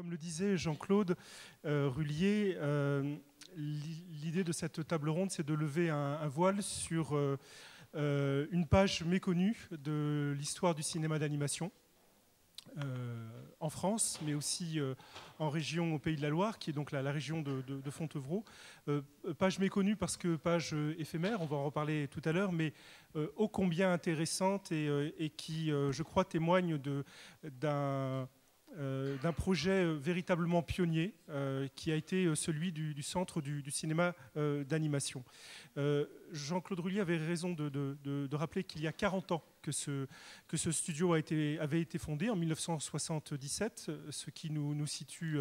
Comme le disait Jean-Claude Rullier, l'idée de cette table ronde, c'est de lever un voile sur une page méconnue de l'histoire du cinéma d'animation en France, mais aussi en région au Pays de la Loire, qui est donc la région de Fontevraud. Page méconnue parce que page éphémère, on va en reparler tout à l'heure, mais ô combien intéressante et qui, je crois, témoigne d'un projet véritablement pionnier qui a été celui du Centre du cinéma d'animation. Jean-Claude Rullier avait raison de rappeler qu'il y a 40 ans que ce studio avait été fondé en 1977, ce qui nous situe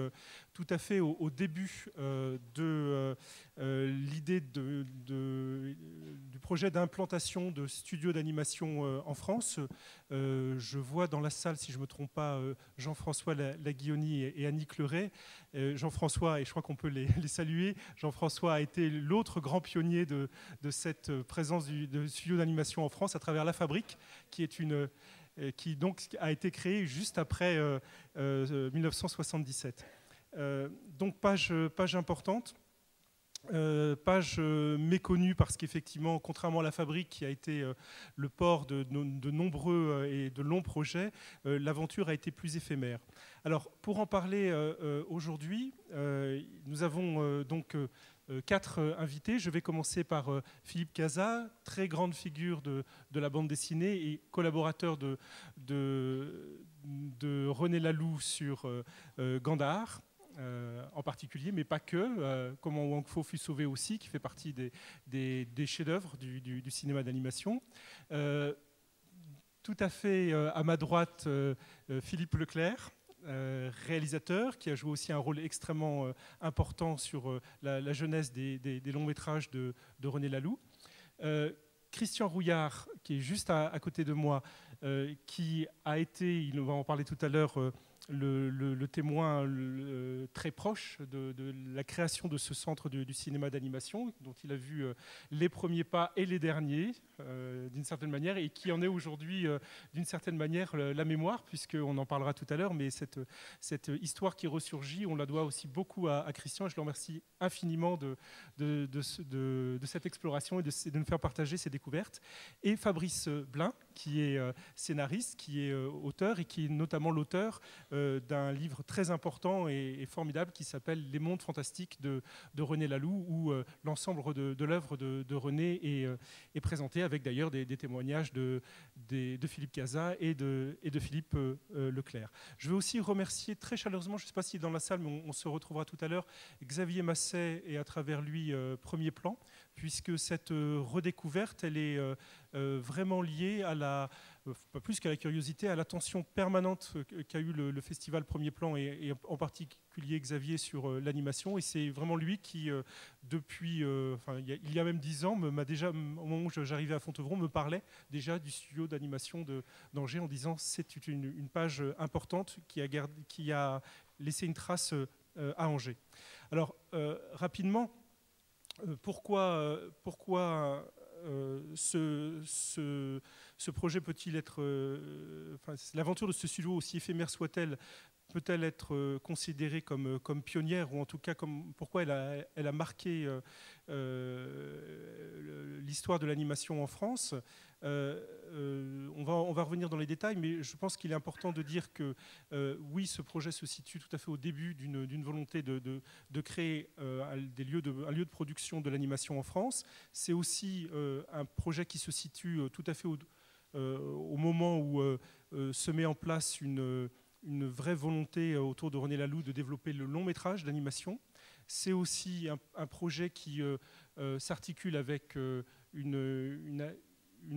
tout à fait au début de l'idée du projet d'implantation de studios d'animation en France. Je vois dans la salle, si je ne me trompe pas, Jean-François Laguioni et Annick Leray. Jean-François, et je crois qu'on peut les saluer, Jean-François a été l'autre grand pionnier de cette présence de studios d'animation en France à travers La Fabrique, qui donc a été créée juste après 1977. Donc page importante. Page méconnue parce qu'effectivement, contrairement à La Fabrique qui a été le port de nombreux et de longs projets, l'aventure a été plus éphémère. Alors, pour en parler aujourd'hui, nous avons donc 4 invités. Je vais commencer par Philippe Cazat, très grande figure de la bande dessinée et collaborateur de René Laloux sur Gandahar. En particulier, mais pas que, Comment Wang Fo fut sauvé aussi, qui fait partie des chefs-d'œuvre du cinéma d'animation. Tout à fait à ma droite, Philippe Leclerc, réalisateur, qui a joué aussi un rôle extrêmement important sur la jeunesse des longs métrages de René Laloux. Christian Rouillard, qui est juste à côté de moi, qui a été, il va en parler tout à l'heure, le témoin très proche de la création de ce centre du cinéma d'animation, dont il a vu les premiers pas et les derniers, d'une certaine manière, et qui en est aujourd'hui, d'une certaine manière, la mémoire, puisqu'on en parlera tout à l'heure, mais cette histoire qui ressurgit, on la doit aussi beaucoup à Christian, et je le remercie infiniment de cette exploration et de nous faire partager ces découvertes. Et Fabrice Blin, qui est scénariste, qui est auteur, et qui est notamment l'auteur d'un livre très important et formidable qui s'appelle Les mondes fantastiques de René Laloux, où l'ensemble de l'œuvre de René est présenté, avec d'ailleurs des témoignages de Philippe Cazat et de Philippe Leclerc. Je veux aussi remercier très chaleureusement, je ne sais pas s'il est dans la salle, mais on se retrouvera tout à l'heure, Xavier Masset et à travers lui Premier Plan, puisque cette redécouverte, elle est vraiment liée à pas plus qu'à la curiosité, à l'attention permanente qu'a eu le festival Premier Plan et en particulier Xavier sur l'animation. Et c'est vraiment lui qui, depuis, il y a même 10 ans, m'a déjà, au moment où j'arrivais à Fontevraud, me parlait déjà du studio d'animation d'Angers en disant c'est une page importante qui a laissé une trace à Angers. Alors, rapidement, pourquoi ce projet peut-il être... l'aventure de ce studio, aussi éphémère soit-elle, peut-elle être considérée comme pionnière, ou en tout cas pourquoi elle a marqué l'histoire de l'animation en France. On va revenir dans les détails, mais je pense qu'il est important de dire que oui, ce projet se situe tout à fait au début d'une volonté de créer un lieu de production de l'animation en France. C'est aussi un projet qui se situe tout à fait au moment où se met en place une vraie volonté autour de René Laloux de développer le long métrage d'animation. C'est aussi un projet qui s'articule avec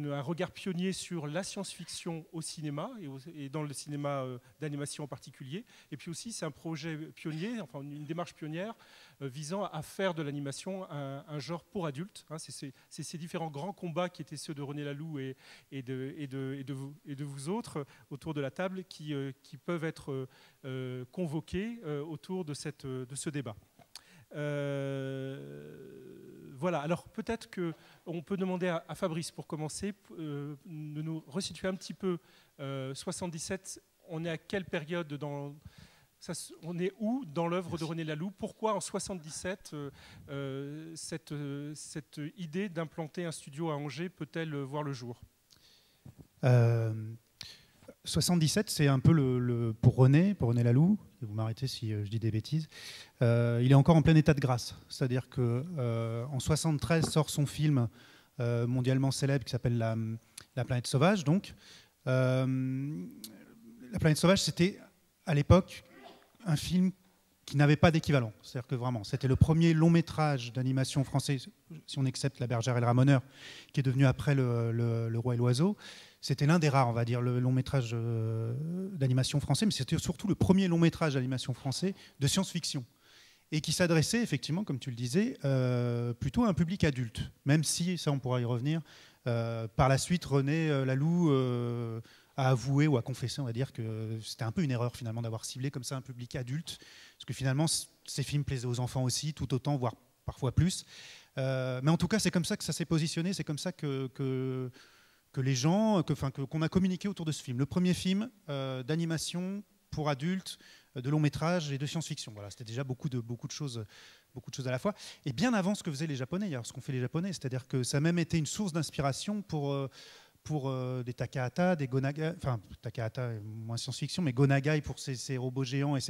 un regard pionnier sur la science-fiction au cinéma et dans le cinéma d'animation en particulier. Et puis aussi, c'est un projet pionnier, enfin une démarche pionnière visant à faire de l'animation un genre pour adultes. C'est ces différents grands combats qui étaient ceux de René Laloux et de vous autres autour de la table qui peuvent être convoqués autour de ce débat. Voilà, alors peut-être qu'on peut demander à Fabrice, pour commencer, de nous resituer un petit peu 77. On est à quelle période On est où dans l'œuvre de René Laloux? Pourquoi en 77 cette idée d'implanter un studio à Angers peut-elle voir le jour? 77, c'est un peu pour René Laloux, et vous m'arrêtez si je dis des bêtises, il est encore en plein état de grâce. C'est-à-dire qu'en 73 sort son film mondialement célèbre qui s'appelle La planète sauvage. Donc, La planète sauvage, c'était à l'époque un film qui n'avait pas d'équivalent. C'est-à-dire que vraiment, c'était le premier long métrage d'animation français, si on accepte La Bergère et le Ramoneur, qui est devenu après Le Roi et l'Oiseau. C'était l'un des rares, on va dire, le long métrage d'animation français, mais c'était surtout le premier long métrage d'animation français de science-fiction. Et qui s'adressait, effectivement, comme tu le disais, plutôt à un public adulte. Même si, ça on pourra y revenir, par la suite, René Laloux a avoué ou a confessé, on va dire, que c'était un peu une erreur finalement d'avoir ciblé comme ça un public adulte, parce que finalement, ces films plaisaient aux enfants aussi, tout autant, voire parfois plus. Mais en tout cas, c'est comme ça que ça s'est positionné, c'est comme ça que les gens, qu'on a communiqué autour de ce film. Le premier film d'animation pour adultes, de long métrage et de science-fiction. Voilà, c'était déjà beaucoup de choses à la fois. Et bien avant ce que faisaient les Japonais, alors ce qu'ont fait les Japonais, c'est-à-dire que ça a même été une source d'inspiration pour des Takahata, des Gonagai, enfin Takahata moins science-fiction, mais Gonagai pour ces robots géants et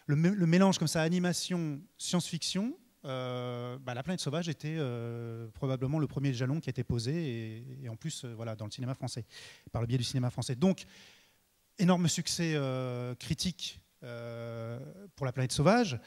le mélange comme ça animation science-fiction. La planète sauvage était probablement le premier jalon qui a été posé et en plus voilà, dans le cinéma français, par le biais du cinéma français. Donc énorme succès critique pour La planète sauvage.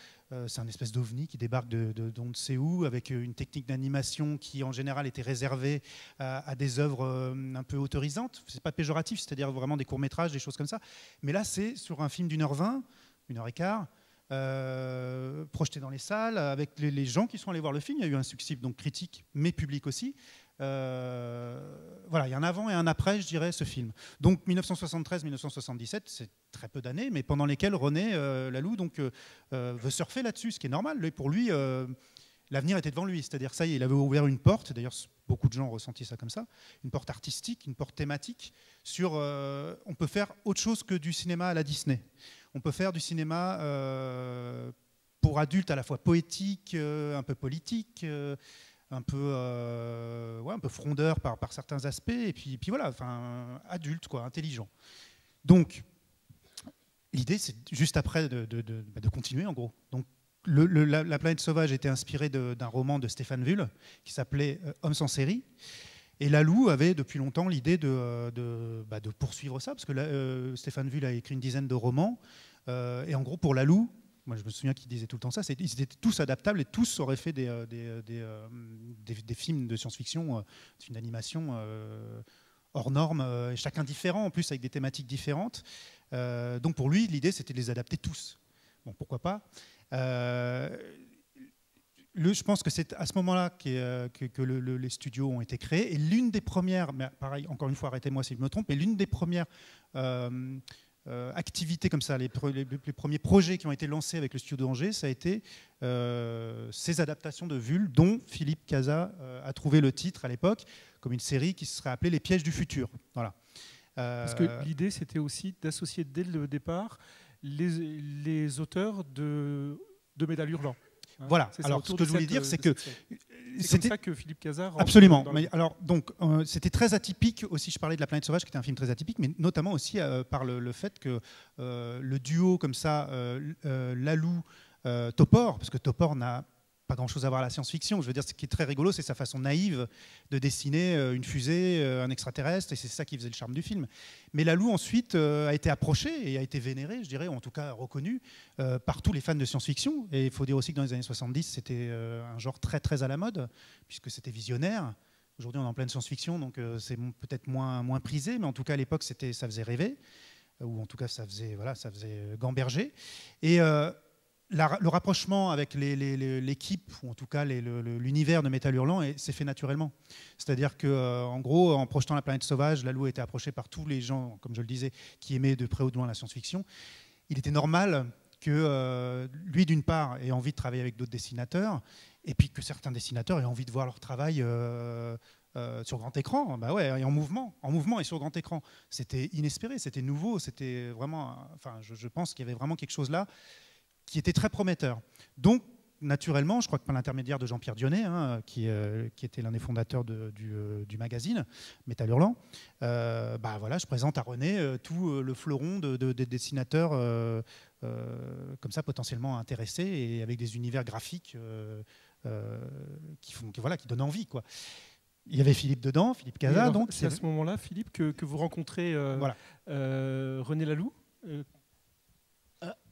C'est un espèce d'ovni qui débarque d'on ne sait où, avec une technique d'animation qui en général était réservée à des œuvres un peu autorisantes. C'est pas péjoratif, c'est-à-dire vraiment des courts-métrages, des choses comme ça. Mais là, c'est sur un film d'1h20, 1h15, projeté dans les salles, avec les gens qui sont allés voir le film. Il y a eu un succès donc critique, mais public aussi. Voilà, il y a un avant et un après, je dirais, ce film. Donc 1973-1977, c'est très peu d'années, mais pendant lesquelles René Laloux veut surfer là-dessus, ce qui est normal. Pour lui, l'avenir était devant lui. C'est-à-dire, ça y est, il avait ouvert une porte. D'ailleurs, beaucoup de gens ont ressenti ça comme ça, une porte artistique, une porte thématique sur. On peut faire autre chose que du cinéma à la Disney. On peut faire du cinéma pour adultes à la fois poétique, un peu politique. Un peu frondeur par certains aspects, et puis voilà, enfin adulte, quoi, intelligent. Donc, l'idée, c'est juste après de continuer, en gros. Donc, La planète sauvage était inspirée d'un roman de Stéphane Vull qui s'appelait Homme sans série. Et Laloux avait depuis longtemps l'idée de poursuivre ça, parce que Stéphane Vull a écrit une dizaine de romans, et en gros, pour Laloux, moi, je me souviens qu'il disait tout le temps ça. Ils étaient tous adaptables et tous auraient fait des films de science-fiction, des films d'animation hors normes, et chacun différent, en plus avec des thématiques différentes. Donc pour lui, l'idée, c'était de les adapter tous. Bon, pourquoi pas. Je pense que c'est à ce moment-là que les studios ont été créés. Et l'une des premières, mais pareil, encore une fois, arrêtez-moi si je me trompe, mais l'une des premières activités comme ça, les premiers projets qui ont été lancés avec le studio d'Angers, ça a été ces adaptations de Vull, dont Philippe Cazat a trouvé le titre à l'époque, comme une série qui se serait appelée Les Pièges du futur. Voilà. Parce que l'idée, c'était aussi d'associer dès le départ les auteurs de Métal Hurlant. Voilà. Alors, ce que je voulais dire, c'est que c'est comme ça que Philippe Cazat. Absolument. C'était très atypique aussi. Je parlais de La planète sauvage, qui était un film très atypique, mais notamment aussi par le fait que le duo comme ça, Laloux, Topor, parce que Topor n'a pas grand-chose à voir à la science-fiction. Je veux dire, ce qui est très rigolo, c'est sa façon naïve de dessiner une fusée, un extraterrestre, et c'est ça qui faisait le charme du film. Mais Laloux, ensuite, a été approché et a été vénéré, je dirais, ou en tout cas reconnu par tous les fans de science-fiction. Et il faut dire aussi que dans les années 70, c'était un genre très, très à la mode, puisque c'était visionnaire. Aujourd'hui, on est en pleine science-fiction, donc c'est peut-être moins prisé, mais en tout cas, à l'époque, ça faisait rêver, ou en tout cas, ça faisait gamberger. Et le rapprochement avec l'équipe, ou en tout cas l'univers de Métal Hurlant, s'est fait naturellement. C'est-à-dire qu'en gros, en projetant La planète sauvage, Laloux a été approché par tous les gens, comme je le disais, qui aimaient de près ou de loin la science-fiction. Il était normal que lui, d'une part, ait envie de travailler avec d'autres dessinateurs, et puis que certains dessinateurs aient envie de voir leur travail sur grand écran, bah ouais, et en mouvement et sur grand écran. C'était inespéré, c'était nouveau, c'était vraiment, enfin, je pense qu'il y avait vraiment quelque chose là qui était très prometteur. Donc, naturellement, je crois que par l'intermédiaire de Jean-Pierre Dionnet, hein, qui était l'un des fondateurs du magazine Métal Hurlant, bah voilà, je présente à René tout le fleuron des dessinateurs comme ça potentiellement intéressés et avec des univers graphiques qui donnent envie, quoi. Il y avait Philippe dedans, Philippe Cazat. Donc c'est à ce moment-là, Philippe, que vous rencontrez voilà. René Laloux.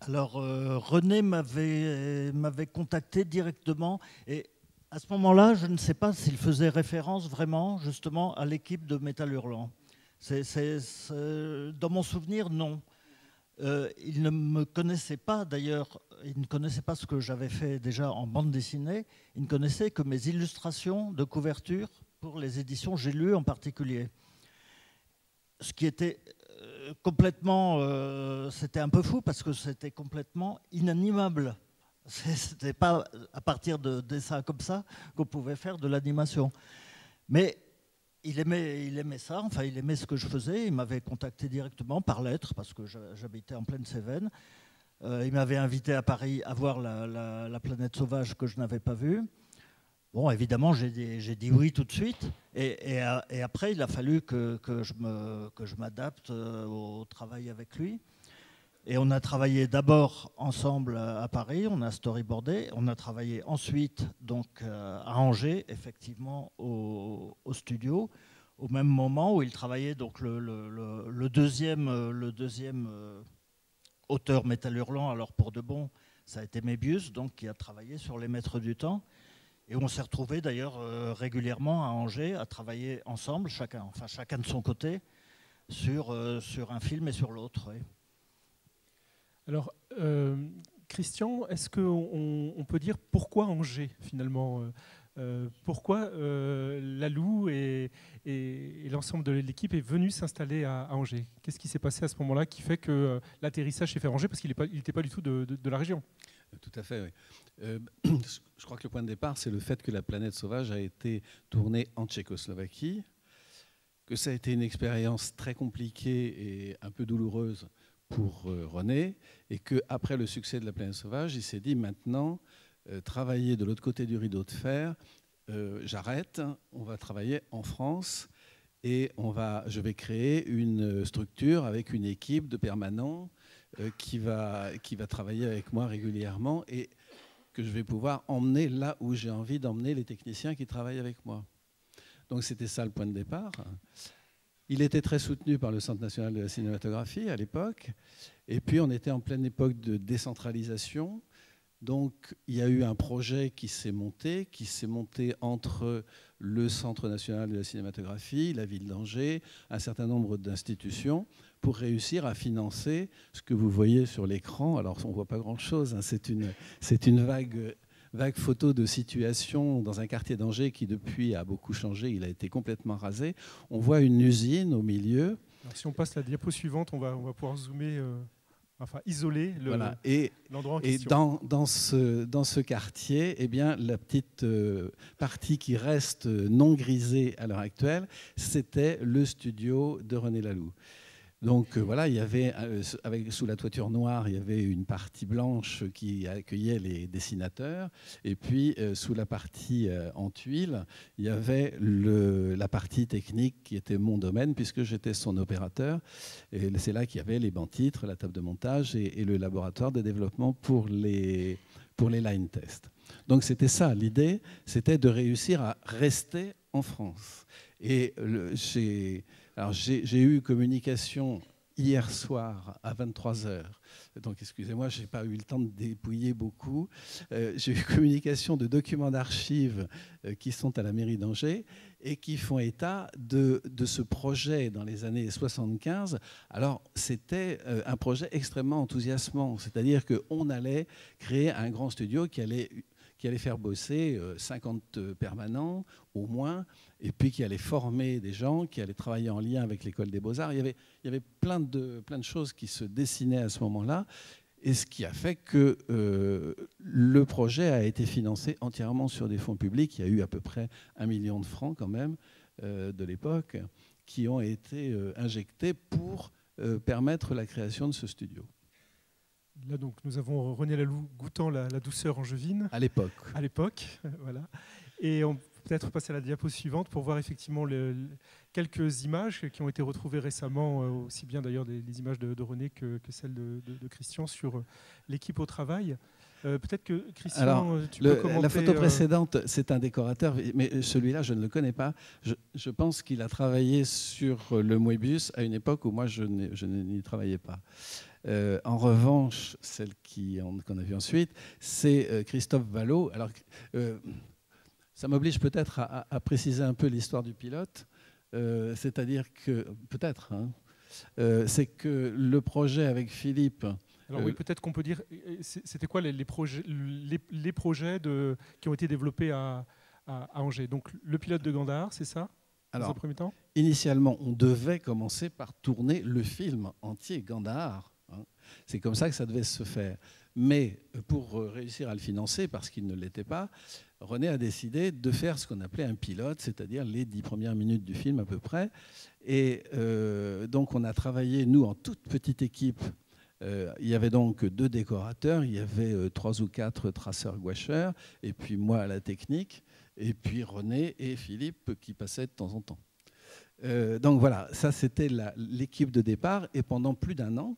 Alors, René m'avait contacté directement et à ce moment-là, je ne sais pas s'il faisait référence vraiment justement à l'équipe de Métal Hurlant. Dans mon souvenir, non. Il ne me connaissait pas d'ailleurs, il ne connaissait pas ce que j'avais fait déjà en bande dessinée, il ne connaissait que mes illustrations de couverture pour les éditions J'ai lu en particulier. Ce qui était complètement, c'était un peu fou parce que c'était complètement inanimable. C'était pas à partir de dessins comme ça qu'on pouvait faire de l'animation. Mais il aimait ça, enfin il aimait ce que je faisais. Il m'avait contacté directement par lettre parce que j'habitais en pleine Cévennes. Il m'avait invité à Paris à voir la planète sauvage que je n'avais pas vue. Bon, évidemment, j'ai dit oui tout de suite. Et après, il a fallu que je m'adapte au travail avec lui. Et on a travaillé d'abord ensemble à Paris, on a storyboardé. On a travaillé ensuite donc, à Angers, effectivement, au studio, au même moment où il travaillait. Donc, le deuxième auteur Métal Hurlant, alors pour de bon, ça a été Mébius, donc, qui a travaillé sur Les Maîtres du Temps. Et on s'est retrouvés d'ailleurs régulièrement à Angers à travailler ensemble, chacun de son côté, sur un film et sur l'autre. Oui. Alors, Christian, est-ce qu'on peut dire pourquoi Angers finalement pourquoi Laloux et l'ensemble de l'équipe est venu s'installer à Angers? Qu'est-ce qui s'est passé à ce moment-là qui fait que l'atterrissage s'est fait à Angers parce qu'il n'était pas du tout de la région? Tout à fait, oui. Je crois que le point de départ, c'est le fait que La Planète Sauvage a été tournée en Tchécoslovaquie, que ça a été une expérience très compliquée et un peu douloureuse pour René, et qu'après le succès de La Planète Sauvage, il s'est dit maintenant, travailler de l'autre côté du rideau de fer, j'arrête, on va travailler en France et je vais créer une structure avec une équipe de permanents qui va travailler avec moi régulièrement et que je vais pouvoir emmener là où j'ai envie d'emmener les techniciens qui travaillent avec moi. Donc c'était ça le point de départ. Il était très soutenu par le Centre national de la cinématographie à l'époque. Et puis on était en pleine époque de décentralisation. Donc il y a eu un projet qui s'est monté entre le Centre national de la cinématographie, la ville d'Angers, un certain nombre d'institutions, pour réussir à financer ce que vous voyez sur l'écran. Alors on ne voit pas grand-chose, hein. C'est une vague photo de situation dans un quartier d'Angers qui depuis a beaucoup changé, il a été complètement rasé. On voit une usine au milieu. Alors, si on passe la diapo suivante, on va pouvoir zoomer, isoler l'endroit en question. Et dans ce quartier, eh bien, la petite partie qui reste non grisée à l'heure actuelle, c'était le studio de René Laloux. Donc voilà, il y avait, sous la toiture noire, il y avait une partie blanche qui accueillait les dessinateurs. Et puis, sous la partie en tuiles, il y avait la partie technique qui était mon domaine, puisque j'étais son opérateur. Et c'est là qu'il y avait les bancs-titres, la table de montage et le laboratoire de développement pour les line tests. Donc c'était ça, l'idée, c'était de réussir à rester en France. Et j'ai eu communication hier soir à 23h. Donc, excusez-moi, je n'ai pas eu le temps de dépouiller beaucoup. J'ai eu communication de documents d'archives qui sont à la mairie d'Angers et qui font état de ce projet dans les années 75. Alors, c'était un projet extrêmement enthousiasmant. C'est-à-dire qu'on allait créer un grand studio qui allait faire bosser 50 permanents au moins, et puis qui allait former des gens, qui allaient travailler en lien avec l'école des beaux-arts. Il y avait plein de choses qui se dessinaient à ce moment-là, et ce qui a fait que le projet a été financé entièrement sur des fonds publics. Il y a eu à peu près 1 million de francs quand même de l'époque qui ont été injectés pour permettre la création de ce studio. Là, donc, nous avons René Laloux goûtant la douceur angevine. À l'époque. À l'époque, voilà. Et on peut peut-être passer à la diapo suivante pour voir effectivement quelques images qui ont été retrouvées récemment, aussi bien d'ailleurs les images de René que celles de Christian sur l'équipe au travail. Peut-être que Christian, alors, tu peux commenter. La photo précédente, c'est un décorateur, mais celui-là, je ne le connais pas. Je pense qu'il a travaillé sur le Moebius à une époque où moi, je n'y travaillais pas. En revanche, celle qu'on a vue ensuite, c'est Christophe Vallot. Alors, ça m'oblige peut-être à préciser un peu l'histoire du pilote. C'est-à-dire que, peut-être, hein, c'est que le projet avec Philippe... Alors oui, peut-être qu'on peut dire, c'était quoi les projets qui ont été développés à Angers? Donc le pilote de Gandhar, c'est ça? Alors, dans un premier temps, initialement, on devait commencer par tourner le film entier Gandhar. Hein. C'est comme ça que ça devait se faire. Mais pour réussir à le financer, parce qu'il ne l'était pas, René a décidé de faire ce qu'on appelait un pilote, c'est-à-dire les 10 premières minutes du film à peu près. Et donc on a travaillé, nous, en toute petite équipe. Il y avait donc 2 décorateurs, il y avait 3 ou 4 traceurs gouacheurs, et puis moi à la technique, et puis René et Philippe qui passaient de temps en temps. Donc voilà, ça c'était l'équipe de départ, et pendant plus d'1 an,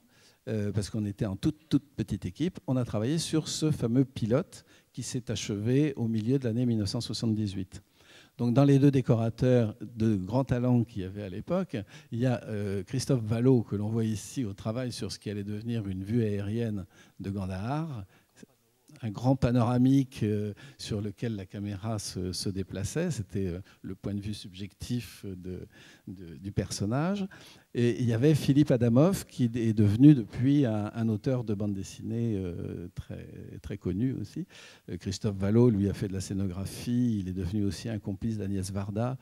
parce qu'on était en toute petite équipe, on a travaillé sur ce fameux pilote qui s'est achevé au milieu de l'année 1978. Donc, dans les 2 décorateurs de grand talent qu'il y avait à l'époque, il y a Christophe Vallot, que l'on voit ici au travail sur ce qui allait devenir une vue aérienne de Gandhar, un grand panoramique sur lequel la caméra se déplaçait. C'était le point de vue subjectif du personnage. Et il y avait Philippe Adamov, qui est devenu depuis un auteur de bande dessinée très, très connu aussi. Christophe Vallot, lui, a fait de la scénographie. Il est devenu aussi un complice d'Agnès Varda.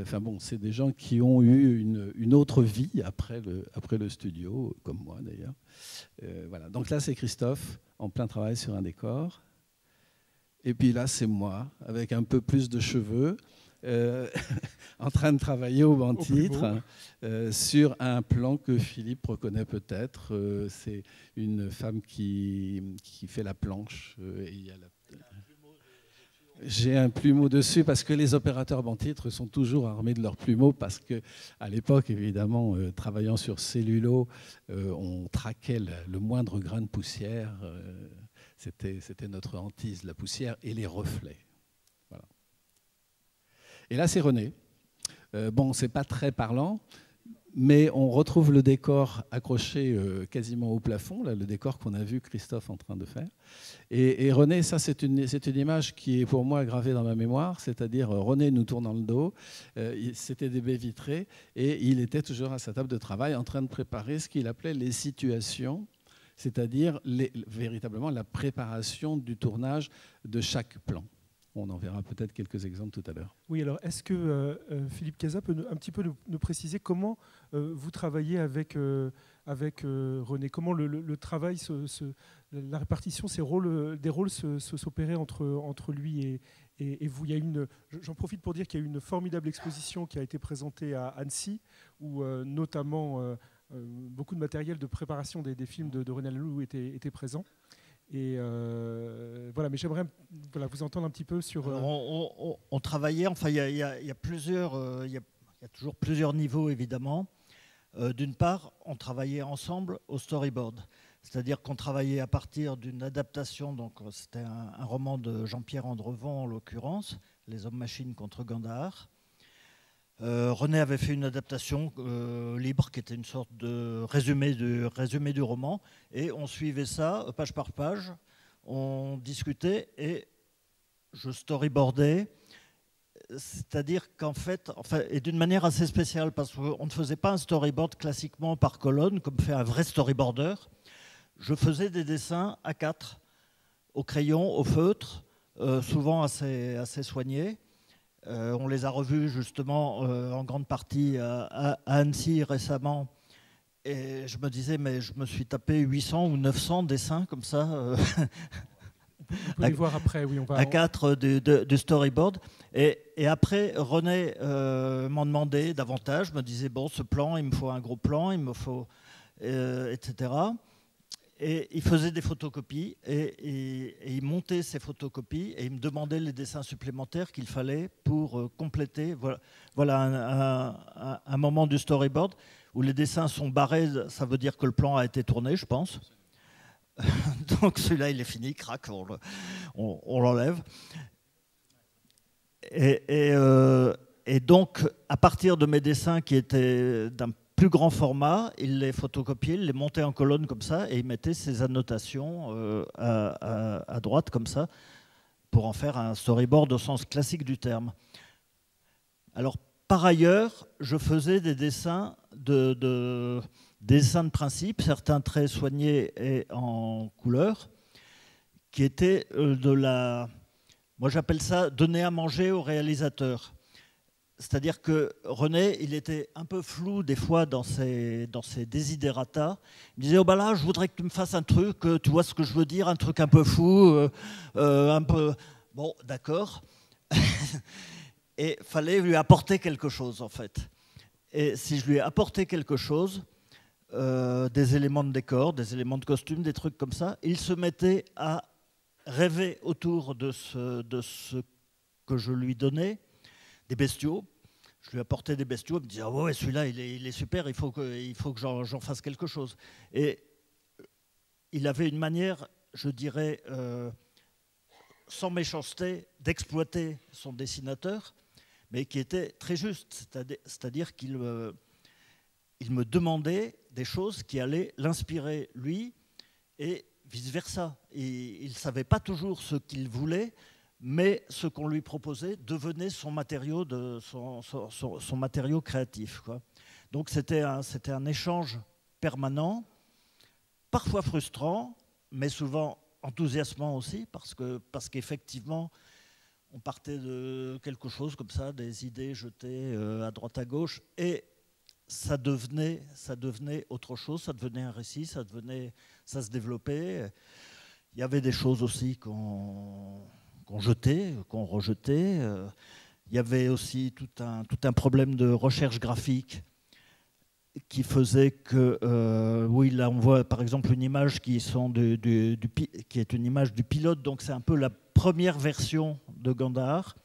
Enfin bon, c'est des gens qui ont eu une autre vie après le studio, comme moi d'ailleurs. Voilà. Donc là, c'est Christophe, en plein travail sur un décor. Et puis là, c'est moi, avec un peu plus de cheveux, en train de travailler au banc-titre sur un plan que Philippe reconnaît peut-être. C'est une femme qui fait la planche. Et il y a J'ai un plumeau dessus parce que les opérateurs banc-titre sont toujours armés de leur plumeau parce qu'à l'époque, évidemment, travaillant sur cellulo, on traquait le moindre grain de poussière. C'était notre hantise, la poussière et les reflets. Voilà. Et là, c'est René. Bon, c'est pas très parlant, mais on retrouve le décor accroché quasiment au plafond, là, le décor qu'on a vu Christophe en train de faire. Et René, ça, c'est une image qui est pour moi gravée dans ma mémoire, c'est-à-dire René nous tournant le dos, c'était des baies vitrées, et il était toujours à sa table de travail en train de préparer ce qu'il appelait les situations, c'est-à-dire véritablement la préparation du tournage de chaque plan. On en verra peut-être quelques exemples tout à l'heure. Oui, alors est-ce que Philippe Cazat peut un petit peu nous préciser comment vous travaillez avec René? Comment le travail, la répartition des rôles s'opérait entre lui et vous? J'en profite pour dire qu'il y a eu une formidable exposition qui a été présentée à Annecy, où notamment beaucoup de matériel de préparation des films de René Laloux était présent. Et voilà, mais j'aimerais vous entendre un petit peu sur. On travaillait, enfin, il y a toujours plusieurs niveaux évidemment. D'une part, on travaillait ensemble au storyboard, c'est-à-dire qu'on travaillait à partir d'une adaptation. Donc, c'était un roman de Jean-Pierre Andrevon en l'occurrence, Les Hommes-Machines contre Gandhar. René avait fait une adaptation libre qui était une sorte de résumé du roman, et on suivait ça page par page, on discutait et je storyboardais, c'est-à-dire qu'en fait, et d'une manière assez spéciale, parce qu'on ne faisait pas un storyboard classiquement par colonne comme fait un vrai storyboarder. Je faisais des dessins A4 au crayon, au feutre, souvent assez soignés. On les a revus justement en grande partie à Annecy récemment. Et je me disais, mais je me suis tapé 800 ou 900 dessins comme ça. Vous pouvez voir après, oui, on va... A4 du storyboard. Et après, René m'en demandait davantage, me disait, bon, ce plan, il me faut un gros plan, il me faut... etc. Et il faisait des photocopies et il montait ces photocopies et il me demandait les dessins supplémentaires qu'il fallait pour compléter. Voilà un moment du storyboard où les dessins sont barrés, ça veut dire que le plan a été tourné, je pense. Donc celui-là, il est fini, crac, on l'enlève. Et donc, à partir de mes dessins qui étaient d'un plus grand format, il les photocopiait, il les montait en colonne comme ça, et il mettait ses annotations à droite comme ça, pour en faire un storyboard au sens classique du terme. Alors, par ailleurs, je faisais des dessins de principe, certains très soignés et en couleur, qui étaient moi j'appelle ça donner à manger au réalisateur. C'est-à-dire que René, il était un peu flou des fois dans ses desiderata. Il me disait, oh ben là, je voudrais que tu me fasses un truc, tu vois ce que je veux dire, un truc un peu fou, un peu... Bon, d'accord. Et il fallait lui apporter quelque chose, en fait. Et si je lui ai apporté quelque chose, des éléments de décor, des éléments de costume, des trucs comme ça, il se mettait à rêver autour de ce que je lui donnais, des bestiaux. Je lui apportais des bestiaux, il me disait, ah ouais, celui-là, il est super, il faut que j'en fasse quelque chose. Et il avait une manière, je dirais, sans méchanceté, d'exploiter son dessinateur, mais qui était très juste. C'est-à-dire qu'il me demandait des choses qui allaient l'inspirer, lui, et vice-versa. Et il ne savait pas toujours ce qu'il voulait, mais ce qu'on lui proposait devenait son matériau, son matériau créatif, quoi. Donc c'était un échange permanent, parfois frustrant, mais souvent enthousiasmant aussi, parce qu'effectivement, on partait de quelque chose comme ça, des idées jetées à droite à gauche, et ça devenait autre chose, ça devenait un récit, ça se développait. Il y avait des choses aussi qu'on jetait, qu'on rejetait. Il y avait aussi tout un problème de recherche graphique qui faisait que, oui, là on voit par exemple une image qui est une image du pilote, donc c'est un peu la première version de Gandhar,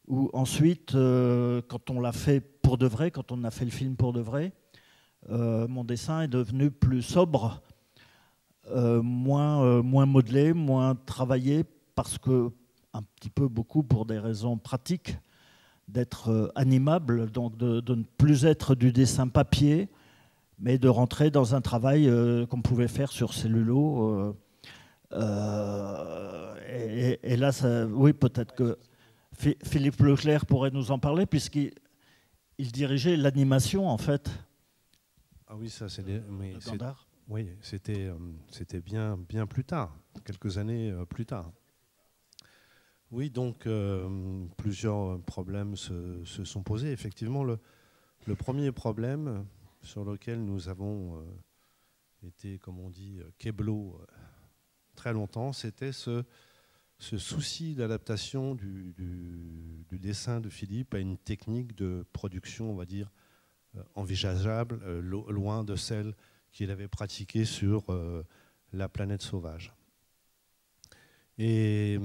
où ensuite, quand on l'a fait pour de vrai, quand on a fait le film pour de vrai, mon dessin est devenu plus sobre, moins modelé, moins travaillé, parce que un petit peu beaucoup pour des raisons pratiques, d'être animable, donc de ne plus être du dessin papier, mais de rentrer dans un travail qu'on pouvait faire sur cellulo. Et là, oui, peut-être que Philippe Leclerc pourrait nous en parler, puisqu'il dirigeait l'animation, en fait. Ah oui, ça, oui, c'était bien plus tard, quelques années plus tard. Oui, donc plusieurs problèmes se sont posés. Effectivement, le premier problème sur lequel nous avons été, comme on dit, keblo très longtemps, c'était ce souci d'adaptation du dessin de Philippe à une technique de production, on va dire, envisageable, loin de celle qu'il avait pratiquée sur La planète sauvage. Et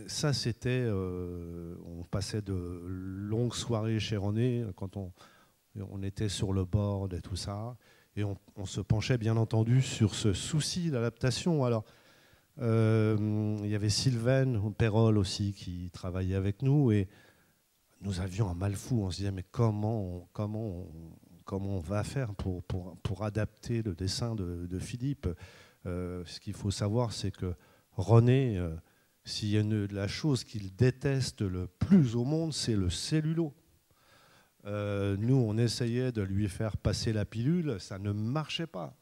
ça, c'était... on passait de longues soirées chez René quand on était sur le board et tout ça. Et on se penchait, bien entendu, sur ce souci d'adaptation. Alors, il y avait Sylvain Perrol aussi qui travaillait avec nous. Et nous avions un mal fou. On se disait, mais comment on va faire pour adapter le dessin de Philippe? Ce qu'il faut savoir, c'est que René, s'il y a la chose qu'il déteste le plus au monde, c'est le cellulo. Nous, on essayait de lui faire passer la pilule, ça ne marchait pas.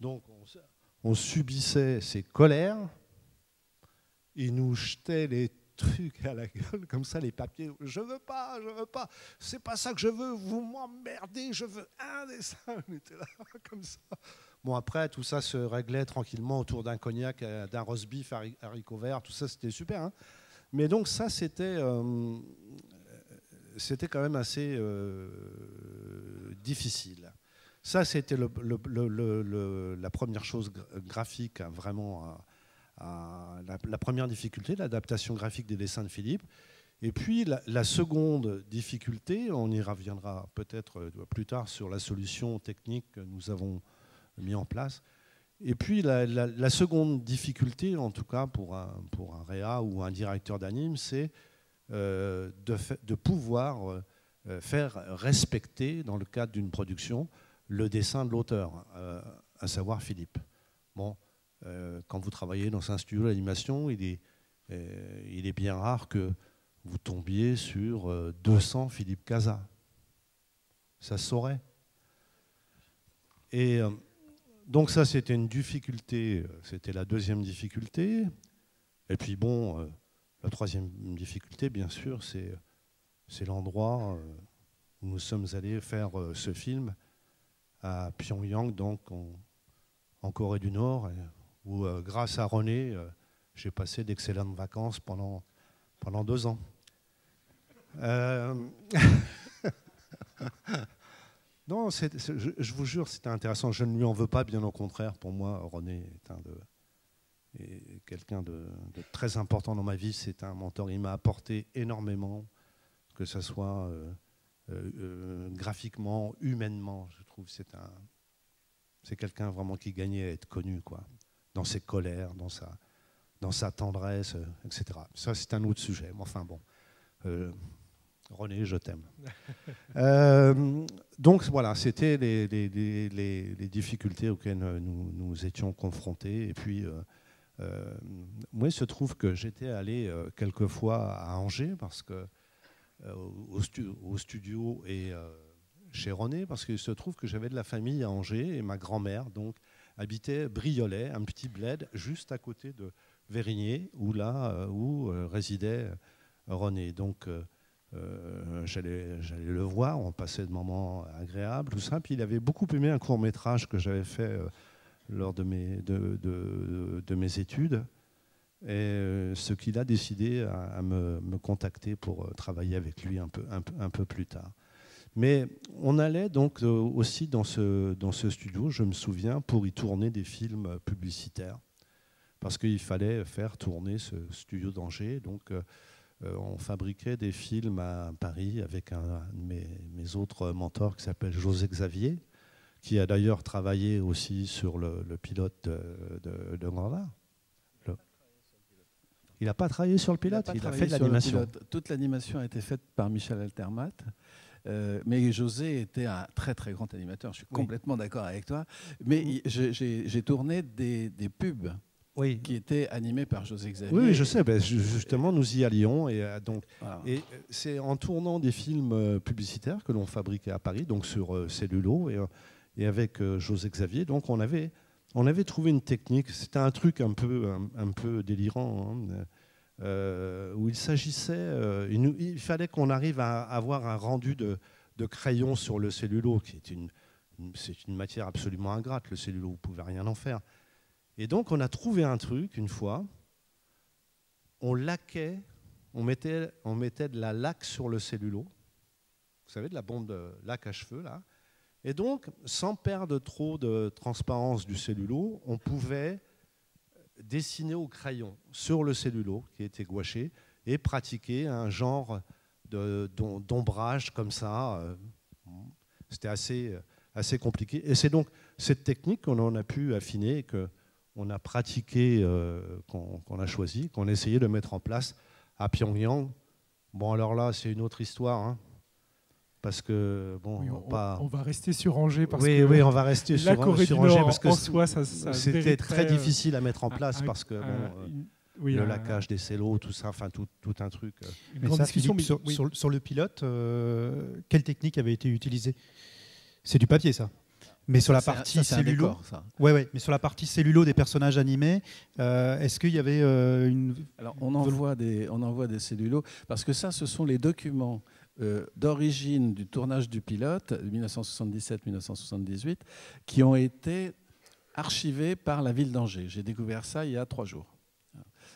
Donc, on subissait ses colères, il nous jetait les trucs à la gueule, comme ça, les papiers. Je veux pas, c'est pas ça que je veux, vous m'emmerdez, je veux un dessin. On était là, comme ça. Bon, après, tout ça se réglait tranquillement autour d'un cognac, d'un roast beef, haricots verts, tout ça, c'était super. Hein. Mais donc ça, c'était quand même assez difficile. Ça, c'était la première chose graphique, hein, vraiment, la première difficulté, l'adaptation graphique des dessins de Philippe. Et puis, la seconde difficulté, on y reviendra peut-être plus tard sur la solution technique que nous avons mis en place. Et puis, la seconde difficulté, en tout cas pour un réa ou un directeur d'anime, c'est de pouvoir faire respecter, dans le cadre d'une production, le dessin de l'auteur, à savoir Philippe. Bon, quand vous travaillez dans un studio d'animation, il est bien rare que vous tombiez sur 200 Philippe Cazat. Ça se saurait. Et donc ça, c'était une difficulté, c'était la deuxième difficulté. Et puis bon, la troisième difficulté, bien sûr, c'est l'endroit où nous sommes allés faire ce film, à Pyongyang, donc en Corée du Nord, où grâce à René, j'ai passé d'excellentes vacances pendant 2 ans. Non, je vous jure, c'était intéressant. Je ne lui en veux pas, bien au contraire. Pour moi, René est quelqu'un de très important dans ma vie. C'est un mentor. Il m'a apporté énormément, que ce soit graphiquement, humainement. Je trouve que c'est quelqu'un vraiment qui gagnait à être connu, quoi, dans ses colères, dans sa tendresse, etc. Ça, c'est un autre sujet. Enfin bon, René, je t'aime. Donc voilà, c'était les difficultés auxquelles nous étions confrontés. Et puis, moi, il se trouve que j'étais allé quelquefois à Angers, parce que au studio et chez René, parce qu'il se trouve que j'avais de la famille à Angers, et ma grand-mère donc habitait Briolet, un petit bled juste à côté de Vérigné, où résidait René. Donc j'allais le voir, on passait de moments agréables, tout ça. Puis il avait beaucoup aimé un court-métrage que j'avais fait lors de mes études, et ce qu'il a décidé à me contacter pour travailler avec lui un peu plus tard. Mais on allait donc aussi dans ce studio, je me souviens, pour y tourner des films publicitaires, parce qu'il fallait faire tourner ce studio d'Angers. Donc on fabriquait des films à Paris avec un de mes autres mentors qui s'appelle José Xavier, qui a d'ailleurs travaillé aussi sur le pilote de Grandard. Il n'a pas travaillé sur le pilote, il a fait de l'animation. Toute l'animation a été faite par Michel Altermat. Mais José était un très très grand animateur, je suis complètement d'accord avec toi. Mais j'ai tourné des pubs qui étaient animés par José Xavier. Oui, je sais. Justement, nous y allions. Et c'est en tournant des films publicitaires que l'on fabriquait à Paris, donc sur cellulo, et avec José Xavier. Donc on avait trouvé une technique. C'était un truc un peu délirant. Hein, où il s'agissait, il fallait qu'on arrive à avoir un rendu de crayon sur le cellulo, qui est une matière absolument ingrate, le cellulo, vous ne pouvez rien en faire. Et donc on a trouvé un truc, une fois, on laquait, on mettait de la laque sur le cellulo, vous savez, de la bombe de laque à cheveux, là, et donc, sans perdre trop de transparence du cellulo, on pouvait dessiner au crayon sur le cellulo qui était gouaché et pratiquer un genre d'ombrage comme ça. C'était assez compliqué. Et c'est donc cette technique qu'on a pu affiner, qu'on a pratiqué, qu'on a choisi, qu'on a essayé de mettre en place à Pyongyang. Bon, alors là, c'est une autre histoire, hein, parce que bon, on va rester sur Angers parce que on va rester la Corée du Angers Nord, parce que en soi, ça c'était très difficile à mettre en place parce que le laquage des cellos, tout ça, enfin tout un truc. Mais ça, Philippe, sur le pilote, quelle technique avait été utilisée? C'est du papier, ça. Mais sur la partie cellulo, mais sur la partie cellulo des personnages animés, est-ce qu'il y avait une... Alors on envoie des cellulos parce que ça, ce sont les documents d'origine du tournage du pilote 1977-1978 qui ont été archivé par la ville d'Angers. J'ai découvert ça il y a 3 jours.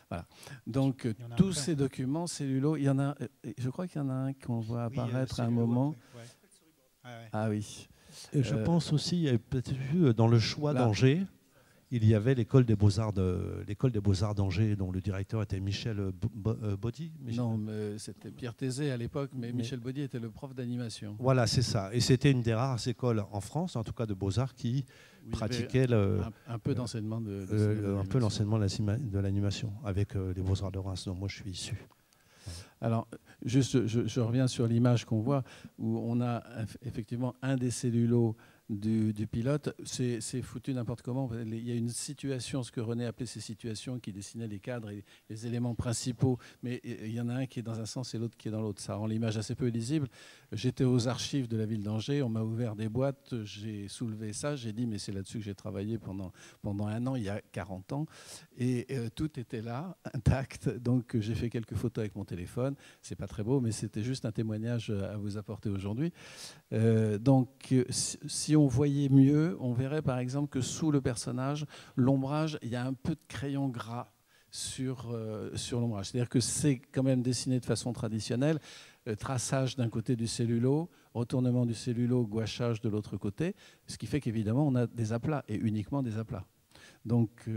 Voilà. Donc tous ces documents cellulo, il y en a, je crois qu'il y en a un qu'on voit apparaître à un moment. Ah oui. Et je pense aussi, il y avait peut-être vu dans le choix d'Angers, il y avait l'école des Beaux-Arts d'Angers, dont le directeur était Michel Baudy. Non, c'était Pierre Tézé à l'époque, mais Michel Baudy était le prof d'animation. Voilà, c'est ça. Et c'était une des rares écoles en France, en tout cas de Beaux-Arts, qui pratiquait un peu d'enseignement un peu l'enseignement de l'animation avec les Beaux-Arts de Reims, dont moi je suis issu. Alors, juste, je reviens sur l'image qu'on voit, où on a effectivement un des cellulos du pilote. C'est foutu n'importe comment. Il y a une situation, ce que René appelait ces situations, qui dessinaient les cadres et les éléments principaux, mais il y en a un qui est dans un sens et l'autre qui est dans l'autre. Ça rend l'image assez peu lisible. J'étais aux archives de la ville d'Angers, on m'a ouvert des boîtes, j'ai soulevé ça, j'ai dit, mais c'est là-dessus que j'ai travaillé pendant 1 an, il y a 40 ans, et tout était là, intact. Donc j'ai fait quelques photos avec mon téléphone. C'est pas très beau, mais c'était juste un témoignage à vous apporter aujourd'hui. Donc si on voyait mieux, on verrait par exemple que sous le personnage, l'ombrage, il y a un peu de crayon gras sur l'ombrage. C'est-à-dire que c'est quand même dessiné de façon traditionnelle, traçage d'un côté du cellulo, retournement du cellulo, gouachage de l'autre côté, ce qui fait qu'évidemment on a des aplats, et uniquement des aplats. Donc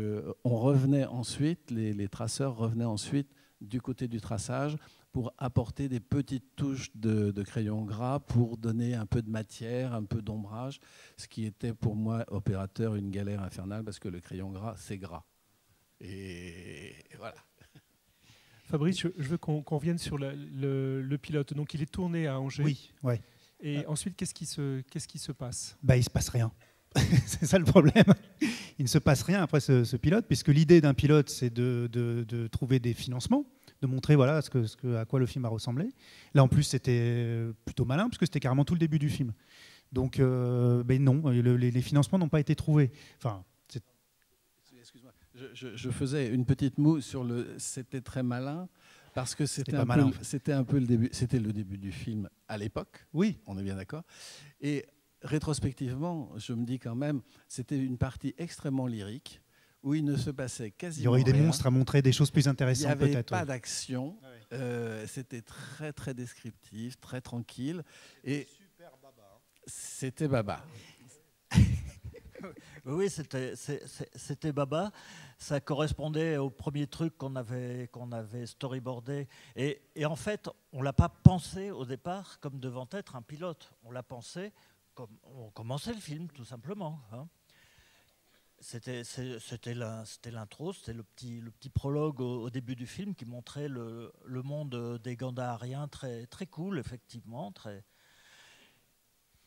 on revenait ensuite, les traceurs revenaient ensuite du côté du traçage pour apporter des petites touches de crayon gras pour donner un peu de matière, un peu d'ombrage, ce qui était pour moi, opérateur, une galère infernale parce que le crayon gras, c'est gras. Et voilà. Fabrice, je veux qu'on revienne sur le pilote. Donc il est tourné à Angers. Oui, ouais. Et ensuite, qu'est-ce qui se passe ? Il ne se passe rien. C'est ça le problème. Il ne se passe rien après ce pilote, puisque l'idée d'un pilote, c'est de trouver des financements, de montrer voilà, à quoi le film a ressemblé. Là, en plus, c'était plutôt malin, puisque c'était carrément tout le début du film. Donc, non, les financements n'ont pas été trouvés. Enfin, excuse-moi, je faisais une petite moue sur c'était très malin, parce que c'était un peu le début. C'était le début du film à l'époque. Oui. On est bien d'accord. Et rétrospectivement, je me dis quand même, c'était une partie extrêmement lyrique où il ne se passait quasiment rien. Il y aurait eu des monstres à montrer, des choses plus intéressantes peut-être. Il n'y avait pas d'action. C'était très très descriptif, très tranquille. Et super baba. C'était baba. Oui, c'était baba. Ça correspondait au premier truc qu'on avait storyboardé. Et en fait, on ne l'a pas pensé au départ comme devant être un pilote. On l'a pensé comme on commençait le film, tout simplement. Hein. C'était l'intro, c'était le petit prologue au début du film qui montrait le monde des Gandahariens très, très cool, effectivement.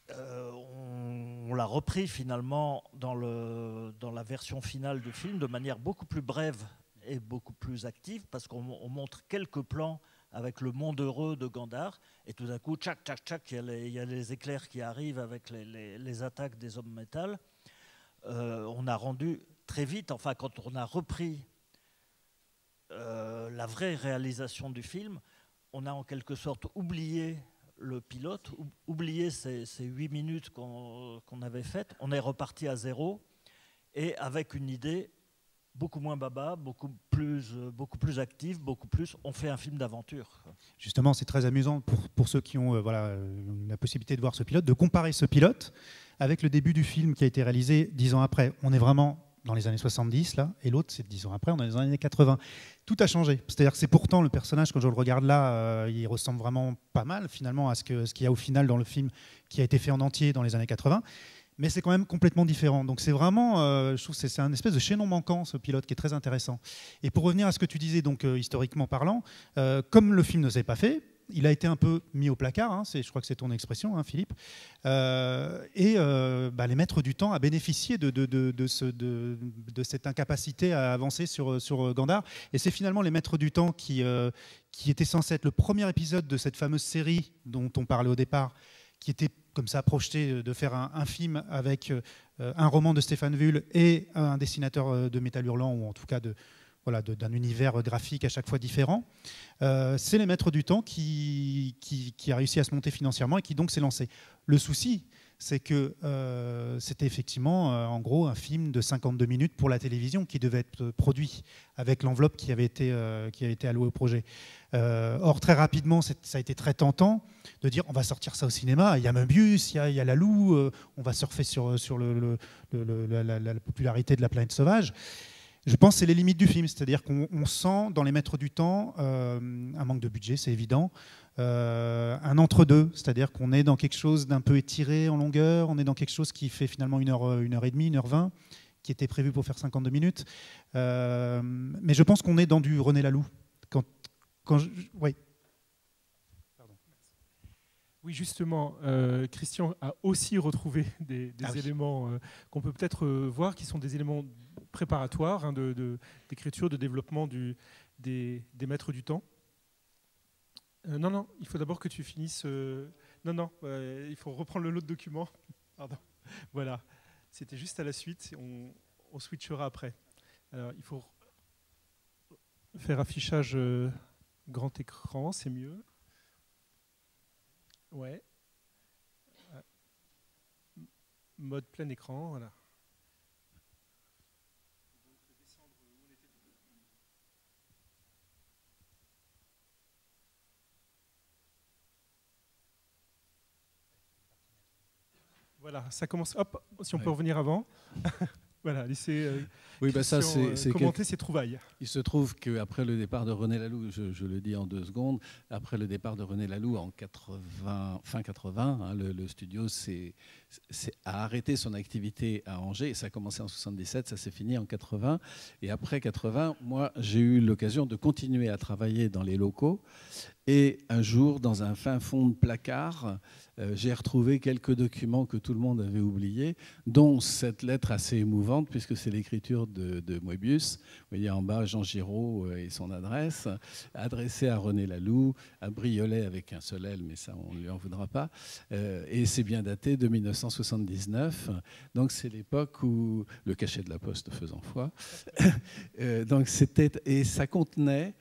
On l'a repris finalement dans la version finale du film de manière beaucoup plus brève et beaucoup plus active, parce qu'on montre quelques plans avec le monde heureux de Gandhar, et tout d'un coup, tchac, tchac, tchac, il y a les éclairs qui arrivent avec les attaques des hommes métal. On a rendu très vite, enfin quand on a repris la vraie réalisation du film, on a en quelque sorte oublié le pilote, oublié ces 8 minutes qu'on avait faites. On est reparti à zéro, et avec une idée beaucoup moins baba, beaucoup plus active, on fait un film d'aventure. Justement, c'est très amusant pour ceux qui ont la possibilité de voir ce pilote, de comparer ce pilote avec le début du film qui a été réalisé 10 ans après. On est vraiment dans les années 70, là, et l'autre, c'est 10 ans après, on est dans les années 80. Tout a changé. C'est-à-dire que c'est pourtant le personnage, quand je le regarde là, il ressemble vraiment pas mal, finalement, à ce qu'il y a au final dans le film qui a été fait en entier dans les années 80. Mais c'est quand même complètement différent. Donc c'est vraiment, je trouve que c'est un espèce de chaînon manquant, ce pilote, qui est très intéressant. Et pour revenir à ce que tu disais, donc historiquement parlant, comme le film ne s'est pas fait, il a été un peu mis au placard, hein, je crois que c'est ton expression, hein, Philippe, les maîtres du temps à bénéficier de cette incapacité à avancer sur Gandhar. Et c'est finalement les maîtres du temps qui étaient censés être le premier épisode de cette fameuse série dont on parlait au départ, qui était comme ça projeté de faire un film avec un roman de Stéphane Vull et un dessinateur de Métal Hurlant, ou en tout cas d'un univers graphique à chaque fois différent. C'est les maîtres du temps qui a réussi à se monter financièrement et qui donc s'est lancé. Le souci, c'est que c'était effectivement, en gros, un film de 52 minutes pour la télévision qui devait être produit avec l'enveloppe qui avait été allouée au projet. Or, très rapidement, ça a été très tentant de dire on va sortir ça au cinéma. Il y a Möbius, il y a Lalou, on va surfer sur la popularité de La planète sauvage. Je pense que c'est les limites du film, c'est-à-dire qu'on sent dans Les Maîtres du Temps un manque de budget, c'est évident, un entre-deux, c'est-à-dire qu'on est dans quelque chose d'un peu étiré en longueur, on est dans quelque chose qui fait finalement 1h30, 1h20, qui était prévu pour faire 52 minutes. Mais je pense qu'on est dans du René Laloux. Oui. Oui, justement, Christian a aussi retrouvé des éléments qu'on peut peut-être voir, qui sont des éléments préparatoires hein, d'écriture, de développement des Maîtres du Temps. Non, il faut d'abord que tu finisses. Non, il faut reprendre l'autre document. Pardon. Voilà, c'était juste à la suite. On switchera après. Alors, il faut faire affichage grand écran, c'est mieux. Ouais. Mode plein écran, voilà. Voilà, ça commence. Hop, si on peut revenir avant. Voilà, laissez commenter ces trouvailles. Il se trouve qu'après le départ de René Laloux, je le dis en 2 secondes, après le départ de René Laloux en fin 80, hein, le studio a arrêté son activité à Angers. Ça a commencé en 77, ça s'est fini en 80. Et après 80, moi, j'ai eu l'occasion de continuer à travailler dans les locaux. Et un jour, dans un fin fond de placard, j'ai retrouvé quelques documents que tout le monde avait oubliés, dont cette lettre assez émouvante, puisque c'est l'écriture de Möbius. Vous voyez en bas Jean Giraud et son adresse, adressée à René Laloux, à Briolet avec un seul L, mais ça, on ne lui en voudra pas. Et c'est bien daté de 1979. Donc c'est l'époque où le cachet de la Poste faisant foi. Donc et ça contenait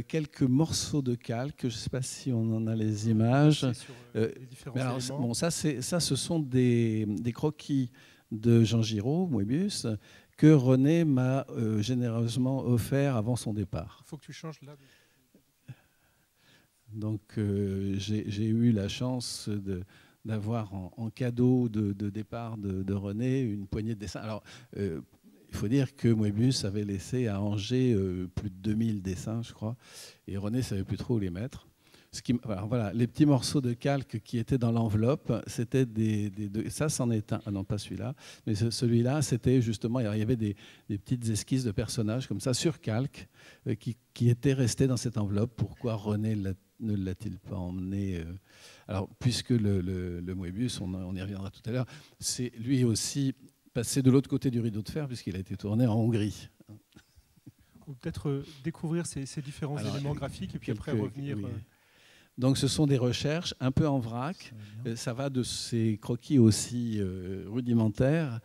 quelques morceaux de calque. Je ne sais pas si on en a les images. Ce sont des croquis de Jean Giraud, Möbius, que René m'a généreusement offert avant son départ. Il faut que tu changes là. Donc j'ai eu la chance d'avoir en cadeau de départ de René une poignée de dessins. Alors, il faut dire que Möbius avait laissé à Angers plus de 2000 dessins, je crois, et René ne savait plus trop où les mettre. Alors voilà, les petits morceaux de calque qui étaient dans l'enveloppe, c'était ça c'en est un, ah non pas celui-là, mais celui-là c'était justement, il y avait des petites esquisses de personnages comme ça sur calque qui étaient restés dans cette enveloppe. Pourquoi René ne l'a-t-il pas emmené Alors puisque le Möbius, on y reviendra tout à l'heure, c'est lui aussi passé de l'autre côté du rideau de fer puisqu'il a été tourné en Hongrie. Ou peut-être découvrir ces différents éléments graphiques et puis après revenir... Oui. Donc ce sont des recherches un peu en vrac. Ça va de ces croquis aussi rudimentaires,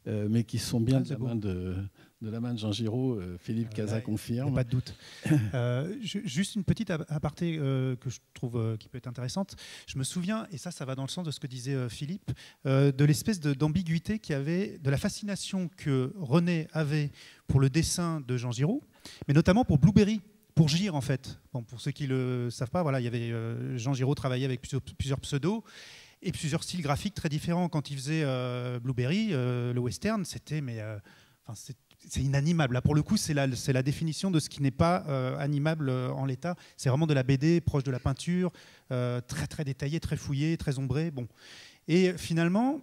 mais qui sont bien de la main de Jean Giraud. Philippe Cazat confirme. Il n'y a pas de doute. Juste une petite aparté que je trouve qui peut être intéressante. Je me souviens, et ça va dans le sens de ce que disait Philippe, de l'espèce d'ambiguïté qu'il y avait, de la fascination que René avait pour le dessin de Jean Giraud, mais notamment pour Blueberry. Pour Gire, en fait. Bon, pour ceux qui ne le savent pas, voilà, il y avait Jean Giraud travaillait avec plusieurs pseudos et plusieurs styles graphiques très différents. Quand il faisait Blueberry, le western, c'était c'est inanimable. Là, pour le coup, c'est la définition de ce qui n'est pas animable en l'état. C'est vraiment de la BD proche de la peinture, très très détaillé, très fouillé, très ombré. Bon. Et finalement,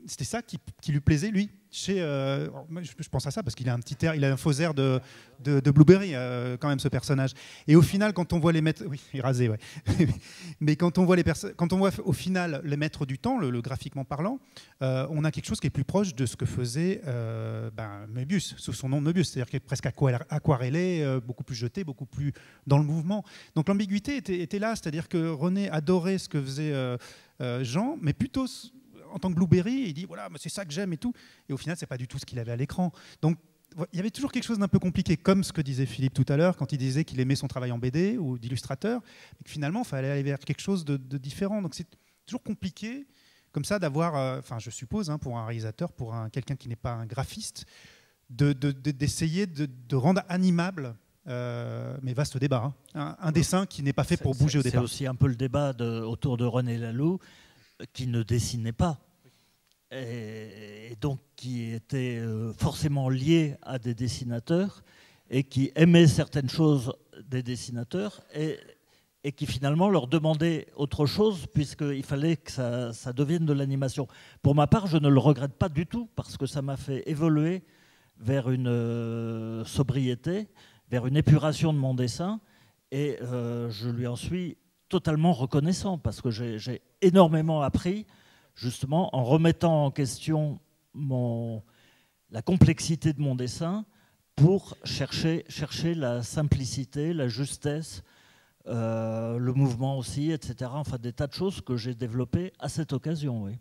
c'était ça qui lui plaisait, lui. Je pense à ça parce qu'il a un petit air, il a un faux air de Blueberry quand même, ce personnage. Et au final, quand on voit les maîtres, oui, il est rasé, ouais. Mais quand on voit au final les maîtres du temps, le graphiquement parlant, on a quelque chose qui est plus proche de ce que faisait Möbius, sous son nom de Möbius, c'est-à-dire qu'il est presque aquarellé, beaucoup plus jeté, beaucoup plus dans le mouvement. Donc l'ambiguïté était là, c'est-à-dire que René adorait ce que faisait Jean, mais plutôt en tant que Blueberry, il dit voilà, c'est ça que j'aime et tout. Et au final, c'est pas du tout ce qu'il avait à l'écran. Donc, il y avait toujours quelque chose d'un peu compliqué, comme ce que disait Philippe tout à l'heure, quand il disait qu'il aimait son travail en BD ou d'illustrateur, et que finalement, il fallait aller vers quelque chose de différent. Donc, c'est toujours compliqué comme ça d'avoir, enfin je suppose, hein, pour un réalisateur, pour quelqu'un qui n'est pas un graphiste, d'essayer de rendre animable, mais vaste débat, hein, un dessin qui n'est pas fait pour bouger au départ. C'est aussi un peu le débat autour de René Laloux, qui ne dessinait pas, et donc qui était forcément lié à des dessinateurs, et qui aimait certaines choses des dessinateurs, et qui finalement leur demandait autre chose, puisqu'il fallait que ça devienne de l'animation. Pour ma part, je ne le regrette pas du tout, parce que ça m'a fait évoluer vers une sobriété, vers une épuration de mon dessin, et je lui en suis totalement reconnaissant, parce que j'ai énormément appris, justement, en remettant en question la complexité de mon dessin, pour chercher la simplicité, la justesse, le mouvement aussi, etc. Enfin, des tas de choses que j'ai développées à cette occasion, oui.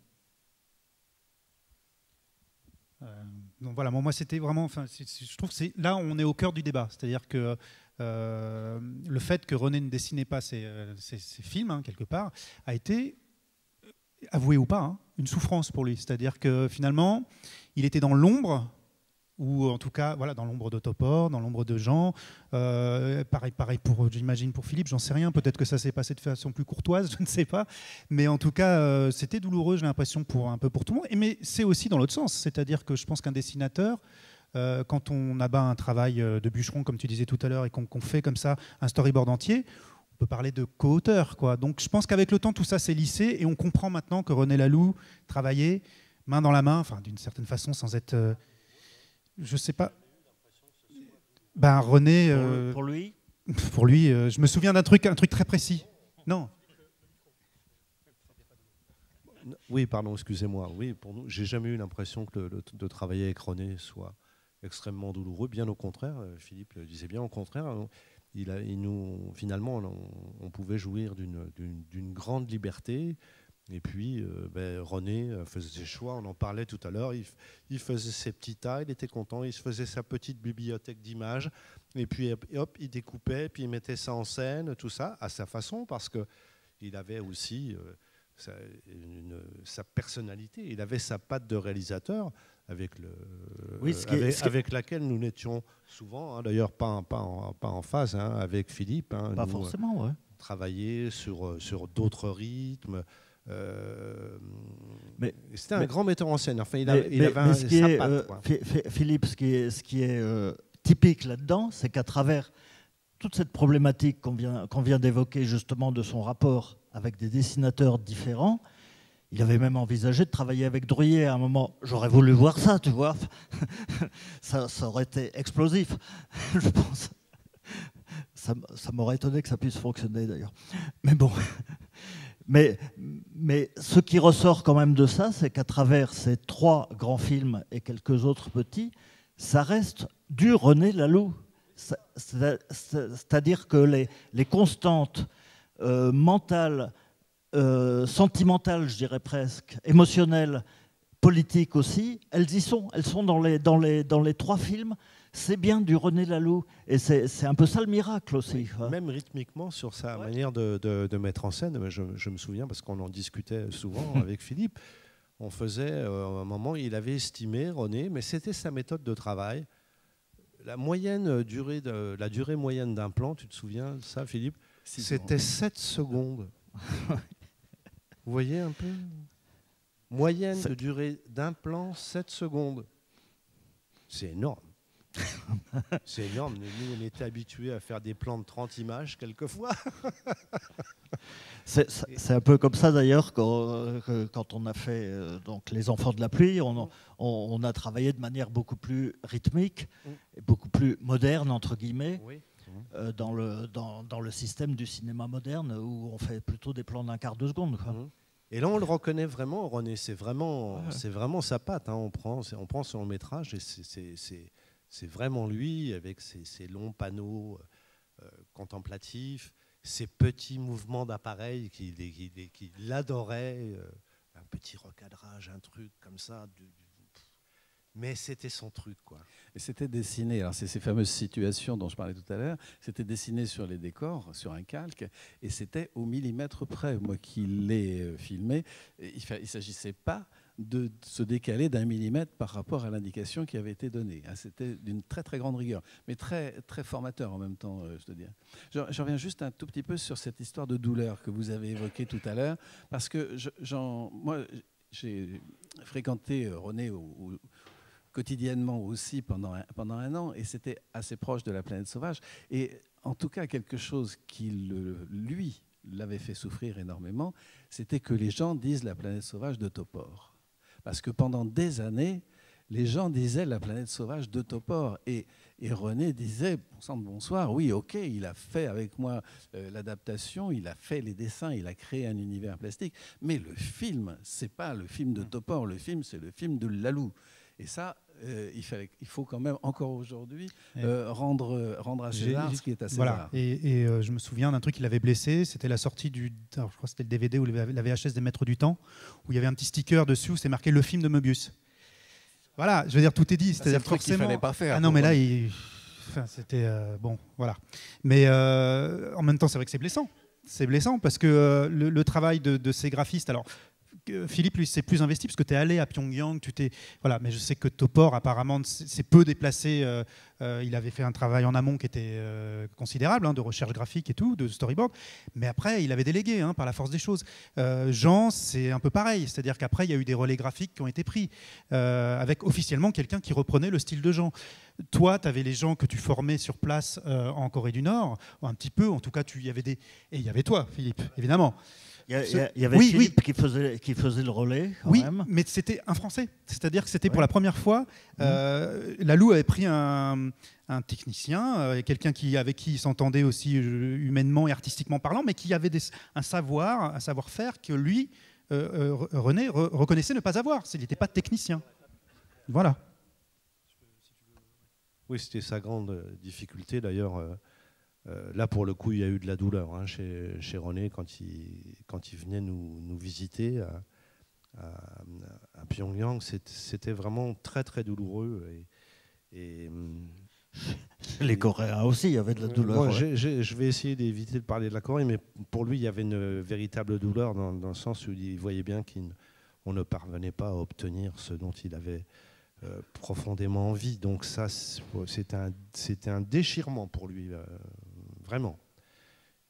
Donc voilà, moi c'était vraiment, enfin, je trouve que là on est au cœur du débat, c'est-à-dire que le fait que René ne dessinait pas ses films, hein, quelque part, a été, avoué ou pas, hein, une souffrance pour lui, c'est-à-dire que finalement il était dans l'ombre, ou en tout cas voilà, dans l'ombre de Topor, dans l'ombre de Jean. Pareil pour, j'imagine, pour Philippe, j'en sais rien, peut-être que ça s'est passé de façon plus courtoise, je ne sais pas, mais en tout cas c'était douloureux, j'ai l'impression, un peu pour tout le monde, mais c'est aussi dans l'autre sens, c'est-à-dire que je pense qu'un dessinateur, quand on abat un travail de bûcheron, comme tu disais tout à l'heure, et qu'on fait comme ça un storyboard entier, on peut parler de co-auteur, quoi. Donc je pense qu'avec le temps tout ça s'est lissé, et on comprend maintenant que René Laloux travaillait main dans la main, enfin d'une certaine façon, sans être... je sais pas. Ben René. Pour lui. Pour lui, je me souviens un truc très précis. Non. Oui, pardon, excusez-moi. Oui, pour nous, j'ai jamais eu l'impression que de travailler avec René soit extrêmement douloureux. Bien au contraire, Philippe le disait bien, au contraire, finalement, on pouvait jouir d'une grande liberté. Et puis, René faisait ses choix, on en parlait tout à l'heure, il faisait ses petits tas, il était content, il se faisait sa petite bibliothèque d'images, et puis hop, il découpait, puis il mettait ça en scène, tout ça, à sa façon, parce qu'il avait aussi sa personnalité, il avait sa patte de réalisateur, avec laquelle nous n'étions souvent, hein, d'ailleurs pas en phase, hein, avec Philippe. Hein, pas forcément, ouais. Travailler sur d'autres rythmes. C'était un grand metteur en scène. Enfin, il avait sa patte. Philippe, ce qui est typique là-dedans, c'est qu'à travers toute cette problématique qu'on vient d'évoquer, justement, de son rapport avec des dessinateurs différents, il avait même envisagé de travailler avec Druillet à un moment. J'aurais voulu voir ça, tu vois. ça aurait été explosif, je pense. Ça m'aurait étonné que ça puisse fonctionner, d'ailleurs. Mais bon... Mais ce qui ressort quand même de ça, c'est qu'à travers ces 3 grands films et quelques autres petits, ça reste du René Laloux. C'est-à-dire que les constantes mentales, sentimentales, je dirais presque, émotionnelles, politiques aussi, elles y sont. Elles sont dans les 3 films. C'est bien du René Laloux, et c'est un peu ça le miracle aussi. Même rythmiquement, sur sa manière de mettre en scène, je me souviens, parce qu'on en discutait souvent avec Philippe, on faisait, à un moment, il avait estimé, René, mais c'était sa méthode de travail, la durée moyenne d'un plan, tu te souviens de ça, Philippe? C'était 7 secondes. Vous voyez un peu? Moyenne de durée d'un plan, 7 secondes. C'est énorme. C'est énorme. Nous, on était habitués à faire des plans de 30 images quelquefois. C'est un peu comme ça d'ailleurs quand on a fait donc Les Enfants de la pluie, on a travaillé de manière beaucoup plus rythmique et beaucoup plus moderne, entre guillemets, dans le système du cinéma moderne où on fait plutôt des plans d'un quart de seconde, quoi. Et là, on le reconnaît vraiment, René. C'est vraiment sa patte. Hein. On prend son long métrage et c'est vraiment lui, avec ses longs panneaux contemplatifs, ses petits mouvements d'appareil qu'il adorait, un petit recadrage, un truc comme ça. Mais c'était son truc, quoi. Et c'était dessiné, alors c'est ces fameuses situations dont je parlais tout à l'heure, c'était dessiné sur les décors, sur un calque, et c'était au millimètre près. Moi qui l'ai filmé, il ne s'agissait pas de se décaler d'1 millimètre par rapport à l'indication qui avait été donnée. C'était d'une très très grande rigueur, mais très, très formateur en même temps, je te dis. Je reviens juste un tout petit peu sur cette histoire de douleur que vous avez évoquée tout à l'heure, parce que moi j'ai fréquenté René quotidiennement aussi pendant un an, et c'était assez proche de La Planète Sauvage. Et en tout cas, quelque chose qui, lui, l'avait fait souffrir énormément, c'était que les gens disent La Planète Sauvage de Topor. Parce que pendant des années, les gens disaient La Planète Sauvage de Topor. Et René disait, bon sang de bonsoir, oui, ok, il a fait avec moi l'adaptation, il a fait les dessins, il a créé un univers plastique, mais le film, c'est pas le film de Topor, le film, c'est le film de Laloux. Et ça, il faut quand même, encore aujourd'hui, rendre à César ce qui est à César. Voilà. Et je me souviens d'un truc qui l'avait blessé, c'était la sortie alors je crois que c'était le DVD ou la VHS des Maîtres du Temps, où il y avait un petit sticker dessus où c'était marqué le film de Möbius. Voilà, je veux dire, tout est dit. C'est le truc qu'il ne fallait pas faire. Ah non, mais là, c'était... bon, voilà. Mais en même temps, c'est vrai que c'est blessant. C'est blessant parce que le travail de ces graphistes... Alors, Philippe, lui, s'est plus investi parce que tu es allé à Pyongyang, voilà, mais je sais que Topor, apparemment, s'est peu déplacé. Il avait fait un travail en amont qui était considérable, de recherche graphique et tout, de storyboard. Mais après, il avait délégué par la force des choses. Jean, c'est un peu pareil. C'est-à-dire qu'après, il y a eu des relais graphiques qui ont été pris avec officiellement quelqu'un qui reprenait le style de Jean. Toi, tu avais les gens que tu formais sur place en Corée du Nord, un petit peu. En tout cas, il y avait toi, Philippe, évidemment. Il y avait Philippe qui faisait le relais, quand même. Mais c'était un Français. C'est-à-dire que c'était pour la première fois. Laloux avait pris un technicien, quelqu'un avec qui il s'entendait aussi humainement et artistiquement parlant, mais qui avait un savoir-faire que lui, René, reconnaissait ne pas avoir. Il n'était pas technicien. Voilà. Oui, c'était sa grande difficulté, d'ailleurs. Là, pour le coup, il y a eu de la douleur chez René quand il venait nous visiter à Pyongyang. C'était vraiment très, très douloureux. Les Coréens aussi, il y avait de la douleur. Moi, je vais essayer d'éviter de parler de la Corée, mais pour lui, il y avait une véritable douleur dans le sens où il voyait bien qu'on ne parvenait pas à obtenir ce dont il avait profondément envie. Donc ça, c'était un déchirement pour lui, vraiment.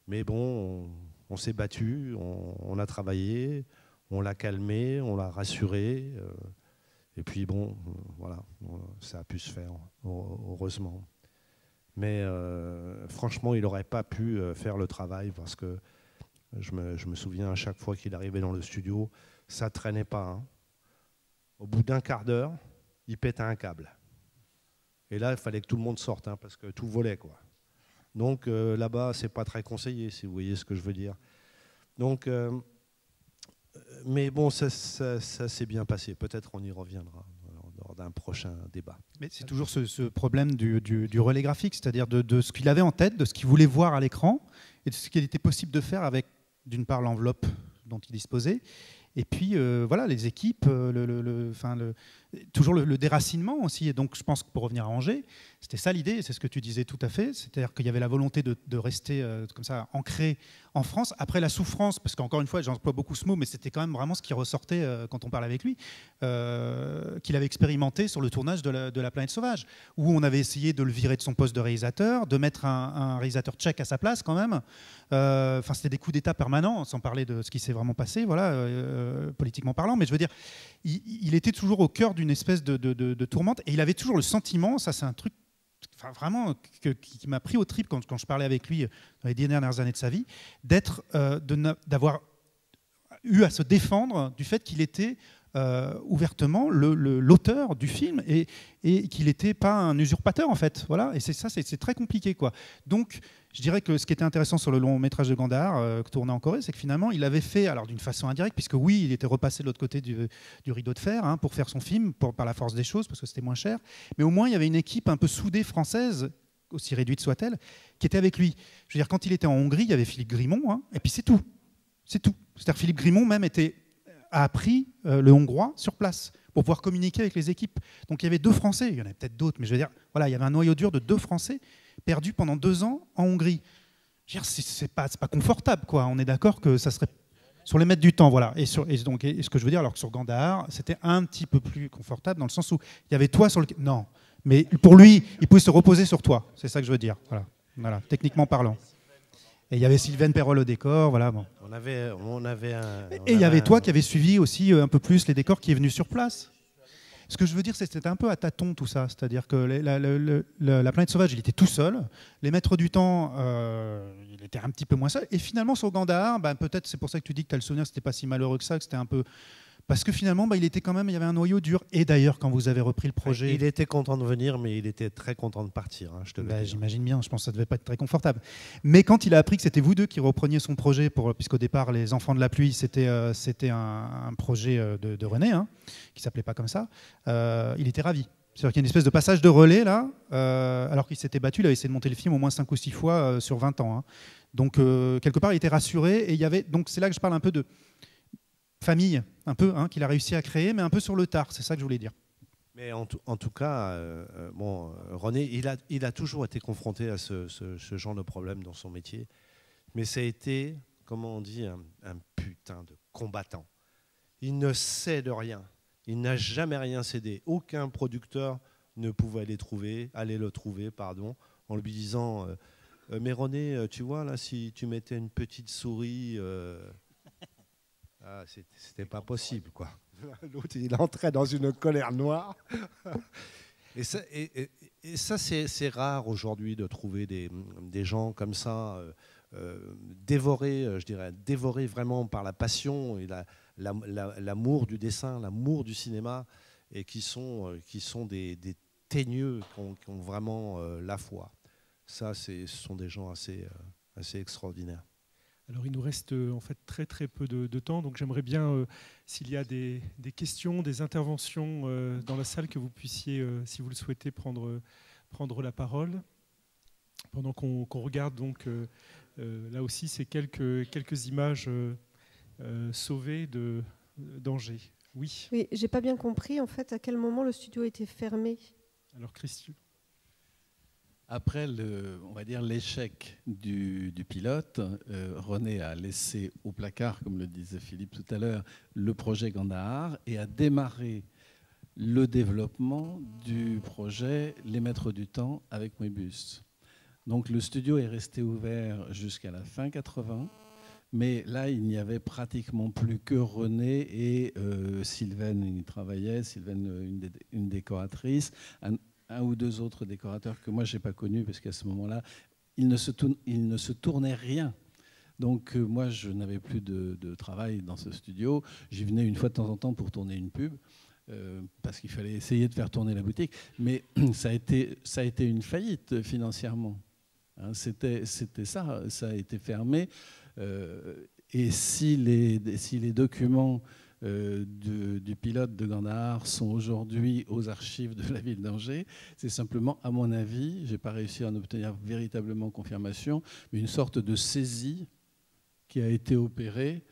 Mais bon, on s'est battu, on a travaillé, on l'a calmé, on l'a rassuré. Et puis bon, voilà, ça a pu se faire, heureusement. Mais franchement, il n'aurait pas pu faire le travail parce que je me souviens à chaque fois qu'il arrivait dans le studio, ça ne traînait pas. Au bout d'un quart d'heure, il pétait un câble. Et là, il fallait que tout le monde sorte parce que tout volait, quoi. Donc là-bas, c'est pas très conseillé, si vous voyez ce que je veux dire. Donc, mais bon, ça s'est bien passé. Peut-être on y reviendra lors d'un prochain débat. Mais c'est toujours ce problème du relais graphique, c'est-à-dire de ce qu'il avait en tête, de ce qu'il voulait voir à l'écran, et de ce qu'il était possible de faire avec, d'une part, l'enveloppe dont il disposait, et puis voilà, les équipes, toujours le déracinement aussi. Et donc, je pense que pour revenir à Angers, c'était ça l'idée, c'est ce que tu disais tout à fait, c'est-à-dire qu'il y avait la volonté de rester comme ça ancré en France, après la souffrance, parce qu'encore une fois, j'emploie beaucoup ce mot, mais c'était quand même vraiment ce qui ressortait quand on parlait avec lui, qu'il avait expérimenté sur le tournage de la Planète Sauvage, où on avait essayé de le virer de son poste de réalisateur, de mettre un réalisateur tchèque à sa place quand même. C'était des coups d'état permanents, sans parler de ce qui s'est vraiment passé, voilà, politiquement parlant, mais je veux dire, il était toujours au cœur d'une espèce de tourmente, et il avait toujours le sentiment, ça c'est un truc vraiment qui m'a pris au trip quand je parlais avec lui dans les 10 dernières années de sa vie, d'avoir eu à se défendre du fait qu'il était ouvertement l'auteur du film et qu'il n'était pas un usurpateur en fait. Voilà. Et c'est très compliqué, quoi. Donc je dirais que ce qui était intéressant sur le long métrage de Gandhar tourné en Corée, c'est que finalement il avait fait, alors d'une façon indirecte, puisque oui, il était repassé de l'autre côté du rideau de fer pour faire son film par la force des choses, parce que c'était moins cher, mais au moins il y avait une équipe un peu soudée française, aussi réduite soit-elle, qui était avec lui. Je veux dire, quand il était en Hongrie, il y avait Philippe Grimont, et puis c'est tout. C'est-à-dire Philippe Grimont même était a appris le hongrois sur place pour pouvoir communiquer avec les équipes. Donc il y avait 2 Français, il y en avait peut-être d'autres, mais je veux dire, voilà, il y avait un noyau dur de 2 Français perdus pendant 2 ans en Hongrie. Je veux dire, c'est pas confortable, quoi. On est d'accord que ça serait sur les mètres du temps, voilà. Et ce que je veux dire, alors que sur Gandahar, c'était un petit peu plus confortable dans le sens où il y avait toi sur le... Non, mais pour lui, il pouvait se reposer sur toi. C'est ça que je veux dire, voilà, techniquement parlant. Et il y avait Sylvain Perrol au décor, voilà. Bon. Et il y avait toi qui avais suivi aussi un peu plus les décors, qui est venu sur place. Ce que je veux dire, c'est que c'était un peu à tâtons tout ça. C'est-à-dire que la planète sauvage, il était tout seul. Les maîtres du temps, il était un petit peu moins seul. Et finalement, sur Gandahar, peut-être c'est pour ça que tu dis que tu as le souvenir que c'était pas si malheureux que ça, que c'était un peu... Parce que finalement, il était quand même, il y avait un noyau dur. Et d'ailleurs, quand vous avez repris le projet... Il était content de venir, mais il était très content de partir, je te le dis. J'imagine bien, je pense que ça ne devait pas être très confortable. Mais quand il a appris que c'était vous deux qui repreniez son projet, puisqu'au départ, Les Enfants de la Pluie, c'était un projet de René, qui ne s'appelait pas comme ça, il était ravi. C'est-à-dire qu'il y a une espèce de passage de relais, là, alors qu'il s'était battu, il avait essayé de monter le film au moins 5 ou 6 fois sur 20 ans. Donc, quelque part, il était rassuré. Et il y avait, donc c'est là que je parle un peu de famille, un peu, qu'il a réussi à créer, mais un peu sur le tard, c'est ça que je voulais dire. Mais en tout cas, René, il a toujours été confronté à ce genre de problème dans son métier, mais ça a été, comment on dit, un putain de combattant. Il ne cède rien, il n'a jamais rien cédé. Aucun producteur ne pouvait aller le trouver, en lui disant mais René, tu vois, là, si tu mettais une petite souris... c'était pas possible, quoi. L'autre, il entrait dans une colère noire. Et ça, c'est rare aujourd'hui de trouver des gens comme ça, dévorés vraiment par la passion et l'amour du dessin, l'amour du cinéma, et qui sont des teigneux, qui ont vraiment la foi. Ça, ce sont des gens assez extraordinaires. Alors il nous reste en fait très très peu de temps, donc j'aimerais bien, s'il y a des questions, des interventions dans la salle, que vous puissiez, si vous le souhaitez, prendre la parole. Pendant qu'on regarde donc, là aussi, ces quelques images sauvées d'Angers. Oui. Oui, j'ai pas bien compris en fait à quel moment le studio était fermé. Alors Christian. Après on va dire l'échec du pilote, René a laissé au placard, comme le disait Philippe tout à l'heure, le projet Gandahar et a démarré le développement du projet Les Maîtres du Temps avec Moebius. Donc le studio est resté ouvert jusqu'à la fin 80, mais là il n'y avait pratiquement plus que René et Sylvaine y travaillait, Sylvaine une décoratrice, un ou deux autres décorateurs que moi je n'ai pas connus, parce qu'à ce moment-là, il ne se tournait rien. Donc moi, je n'avais plus de travail dans ce studio. J'y venais une fois de temps en temps pour tourner une pub, parce qu'il fallait essayer de faire tourner la boutique. Mais ça a été une faillite financièrement. C'était ça, ça a été fermé. Et si les documents du pilote de Gandahar sont aujourd'hui aux archives de la ville d'Angers, c'est simplement, à mon avis, je n'ai pas réussi à en obtenir véritablement confirmation, mais une sorte de saisie qui a été opérée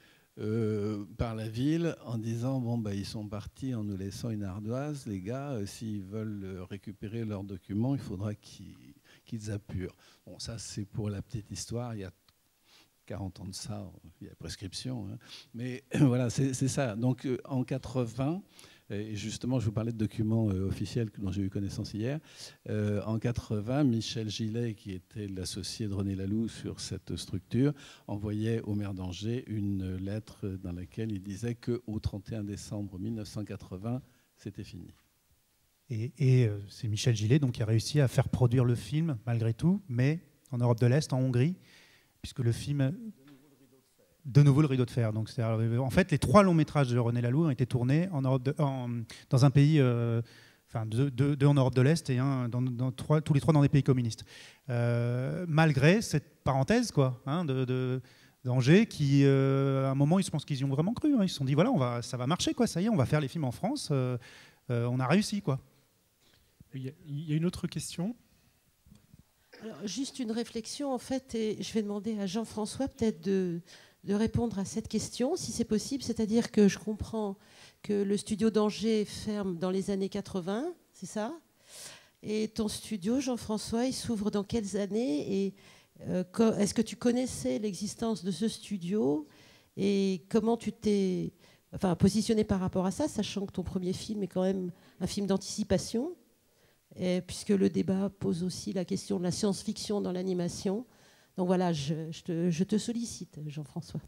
par la ville en disant ils sont partis en nous laissant une ardoise, les gars, s'ils veulent récupérer leurs documents, il faudra qu'ils apurent. Bon, ça c'est pour la petite histoire, il y a 40 ans de ça, il y a prescription. Mais voilà, c'est ça. Donc en 80, et justement je vous parlais de documents officiels dont j'ai eu connaissance hier, en 80, Michel Gillet, qui était l'associé de René Laloux sur cette structure, envoyait au maire d'Angers une lettre dans laquelle il disait qu'au 31 décembre 1980, c'était fini. Et c'est Michel Gillet donc, qui a réussi à faire produire le film, malgré tout, mais en Europe de l'Est, en Hongrie, puisque le film... De nouveau le rideau de fer. Donc, en fait, les 3 longs métrages de René Laloux ont été tournés en Europe dans un pays, deux en Europe de l'Est et tous les 3 dans des pays communistes. Malgré cette parenthèse d'Angers qui, à un moment, je pense qu'ils y ont vraiment cru. Ils se sont dit, voilà, ça va marcher, quoi. Ça y est, on va faire les films en France. On a réussi, quoi. Il y a une autre question. Alors, juste une réflexion, en fait, et je vais demander à Jean-François peut-être de de répondre à cette question, si c'est possible. C'est-à-dire que je comprends que le studio d'Angers ferme dans les années 80, c'est ça? Et ton studio, Jean-François, il s'ouvre dans quelles années? Et est-ce que tu connaissais l'existence de ce studio? Et comment tu t'es positionné par rapport à ça, sachant que ton premier film est quand même un film d'anticipation, puisque le débat pose aussi la question de la science-fiction dans l'animation. Donc voilà, je te sollicite, Jean-François.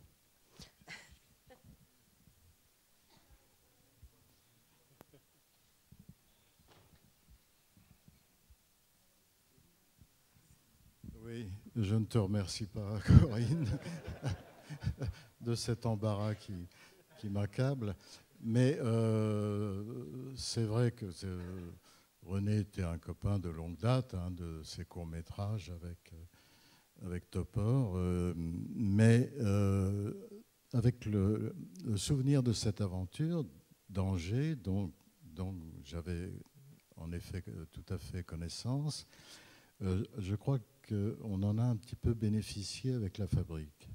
Oui, je ne te remercie pas, Corinne, de cet embarras qui m'accable. Mais c'est vrai que René était un copain de longue date, de ses courts-métrages avec Topor, mais avec le souvenir de cette aventure d'Angers, dont j'avais en effet tout à fait connaissance, je crois qu'on en a un petit peu bénéficié avec la Fabrique.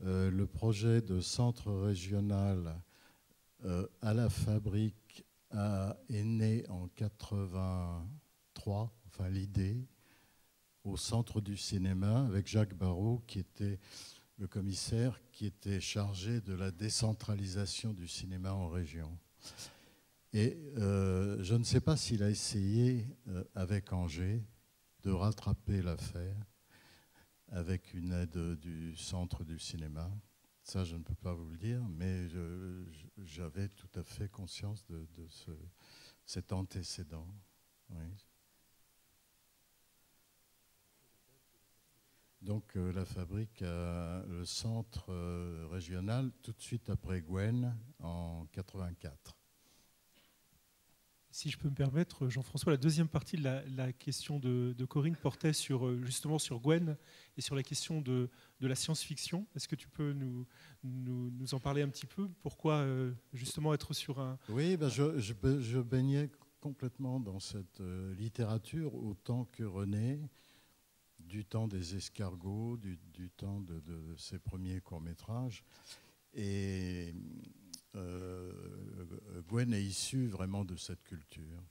Le projet de centre régional à la Fabrique est né en 83, enfin l'idée, au centre du cinéma, avec Jacques Barrault, qui était le commissaire qui était chargé de la décentralisation du cinéma en région. Et je ne sais pas s'il a essayé, avec Angers, de rattraper l'affaire avec une aide du centre du cinéma. Ça, je ne peux pas vous le dire, mais j'avais tout à fait conscience de cet antécédent. Oui. Donc la Fabrique a le centre régional tout de suite après Gwen en 84. Si je peux me permettre, Jean-François, la deuxième partie de la question de Corinne portait justement sur Gwen et sur la question de la science-fiction. Est-ce que tu peux nous en parler un petit peu? Pourquoi justement être sur un... Oui, je baignais complètement dans cette littérature autant que René, du temps des escargots, du temps de ses premiers courts-métrages. Et Gwen est issu vraiment de cette culture.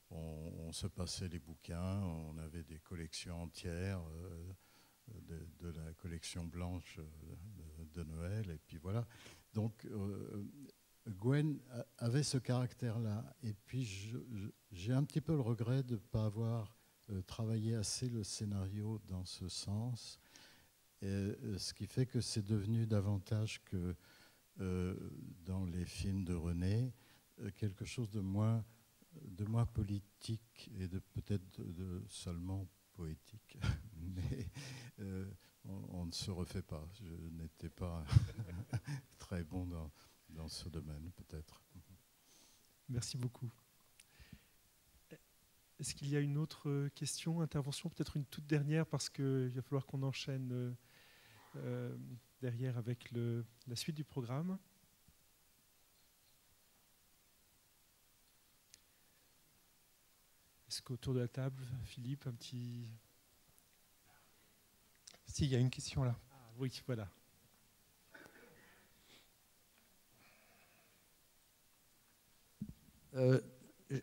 On se passait les bouquins, on avait des collections entières de la collection blanche de Noël, et puis voilà. Donc Gwen avait ce caractère-là. Et puis j'ai un petit peu le regret de ne pas avoir travaillé assez le scénario dans ce sens, ce qui fait que c'est devenu davantage que dans les films de René, quelque chose de moins politique et peut-être seulement poétique. Mais on ne se refait pas. Je n'étais pas très bon dans ce domaine, peut-être. Merci beaucoup. Est-ce qu'il y a une autre question, intervention, peut-être une toute dernière, parce qu'il va falloir qu'on enchaîne derrière avec la suite du programme. Est-ce qu'autour de la table, Philippe, un petit... Si, il y a une question là. Ah, oui, voilà.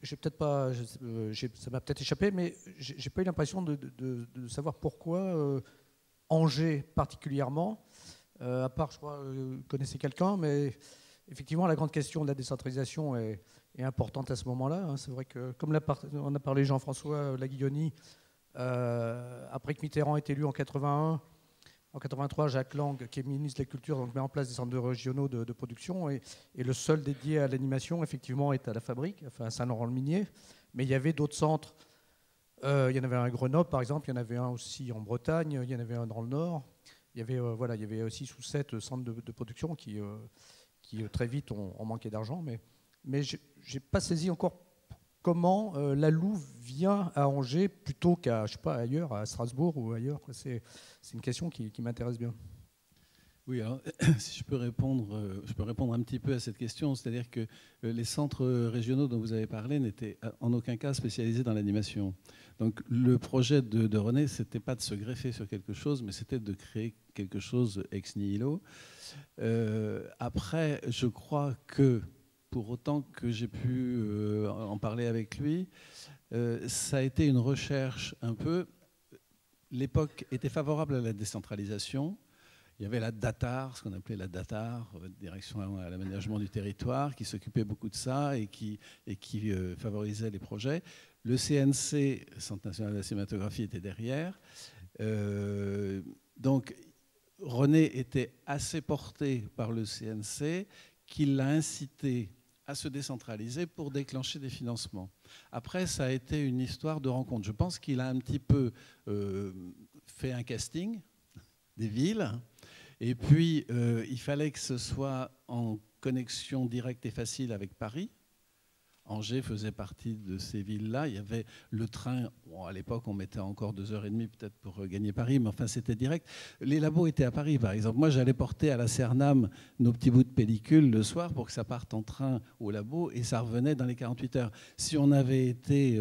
J'ai peut-être pas, ça m'a peut-être échappé, mais j'ai pas eu l'impression de savoir pourquoi Angers particulièrement, à part, je crois, connaissez quelqu'un, mais effectivement, la grande question de la décentralisation est importante à ce moment-là. C'est vrai que, comme on a parlé Jean-François Laguilloni, après que Mitterrand est élu en 81, en 83, Jacques Lang, qui est ministre de la Culture, donc met en place des centres régionaux de production, et le seul dédié à l'animation, effectivement, est à la Fabrique, enfin à Saint-Laurent-le-Minier. Mais il y avait d'autres centres. Il y en avait un à Grenoble, par exemple. Il y en avait un aussi en Bretagne. Il y en avait un dans le Nord. Il y avait aussi 6 ou 7 centres de production qui très vite ont manqué d'argent. Mais je n'ai pas saisi encore comment la Louve vient à Angers plutôt qu'à, je sais pas, ailleurs, à Strasbourg ou ailleurs. C'est une question qui m'intéresse bien. Oui, alors, si je peux répondre un petit peu à cette question, c'est-à-dire que les centres régionaux dont vous avez parlé n'étaient en aucun cas spécialisés dans l'animation. Donc le projet de René, c'était pas de se greffer sur quelque chose, mais c'était de créer quelque chose ex nihilo. Après, je crois que, pour autant que j'ai pu en parler avec lui, ça a été une recherche un peu... L'époque était favorable à la décentralisation. Il y avait la DATAR, ce qu'on appelait la DATAR, Direction à l'aménagement du territoire, qui s'occupait beaucoup de ça et qui favorisait les projets. Le CNC, Centre national de la cinématographie, était derrière. Donc René était assez porté par le CNC qu'il l'a incité à se décentraliser pour déclencher des financements. Après, ça a été une histoire de rencontre. Je pense qu'il a un petit peu fait un casting des villes. Et puis, il fallait que ce soit en connexion directe et facile avec Paris. Angers faisait partie de ces villes-là. Il y avait le train, bon, à l'époque on mettait encore 2h30 peut-être pour gagner Paris, mais enfin c'était direct. Les labos étaient à Paris par exemple. Moi j'allais porter à la Cernam nos petits bouts de pellicule le soir pour que ça parte en train au labo et ça revenait dans les 48 heures. Si on avait été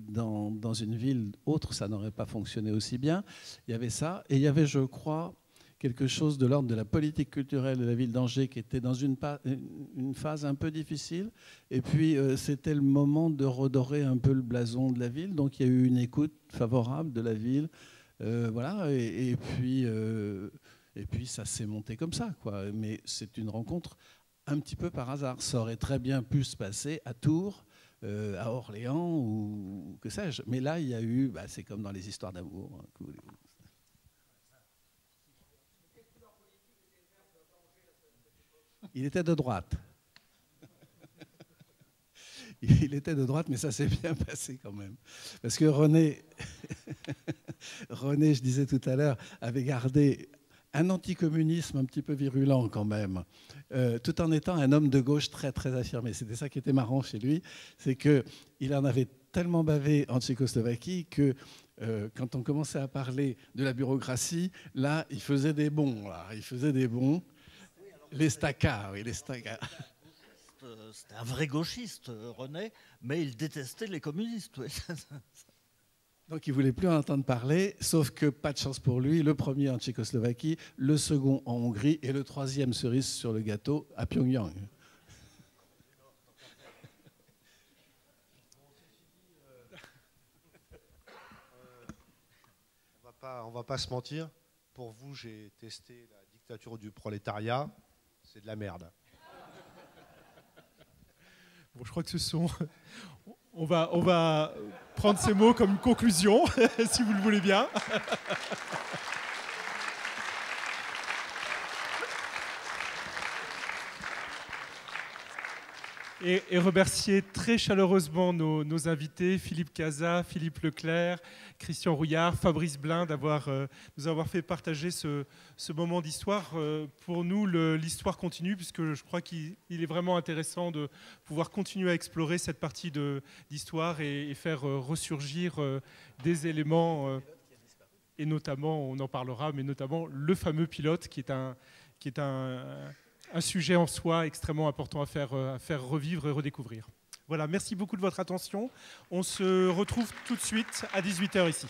dans une ville autre, ça n'aurait pas fonctionné aussi bien. Il y avait ça et il y avait, je crois, quelque chose de l'ordre de la politique culturelle de la ville d'Angers qui était dans une phase un peu difficile. Et puis, c'était le moment de redorer un peu le blason de la ville. Donc, il y a eu une écoute favorable de la ville. Voilà. Et puis, ça s'est monté comme ça, quoi. Mais c'est une rencontre un petit peu par hasard. Ça aurait très bien pu se passer à Tours, à Orléans ou que sais-je. Mais là, il y a eu... Bah, c'est comme dans les histoires d'amour. Hein, il était de droite. Il était de droite, mais ça s'est bien passé quand même. Parce que René, je disais tout à l'heure, avait gardé un anticommunisme un petit peu virulent quand même, tout en étant un homme de gauche très, très affirmé. C'était ça qui était marrant chez lui, c'est qu'il en avait tellement bavé en Tchécoslovaquie que quand on commençait à parler de la bureaucratie, là, il faisait des bonds. Il faisait des bonds. Les stacas, oui, les stacas. C'était un vrai gauchiste, René, mais il détestait les communistes. Oui. Donc il ne voulait plus en entendre parler, sauf que pas de chance pour lui, le premier en Tchécoslovaquie, le second en Hongrie et le troisième cerise sur le gâteau à Pyongyang. On va pas se mentir, pour vous j'ai testé la dictature du prolétariat. C'est de la merde. Bon, je crois que on va prendre ces mots comme une conclusion, si vous le voulez bien. Et remercier très chaleureusement nos invités, Philippe Cazat, Philippe Leclerc, Christian Rouillard, Fabrice Blin, nous avoir fait partager ce moment d'histoire. Pour nous, l'histoire continue, puisque je crois qu'il est vraiment intéressant de pouvoir continuer à explorer cette partie d'histoire et faire ressurgir des éléments, et notamment, on en parlera, mais notamment le fameux pilote qui est un sujet en soi extrêmement important à faire revivre et redécouvrir. Voilà, merci beaucoup de votre attention. On se retrouve tout de suite à 18h ici.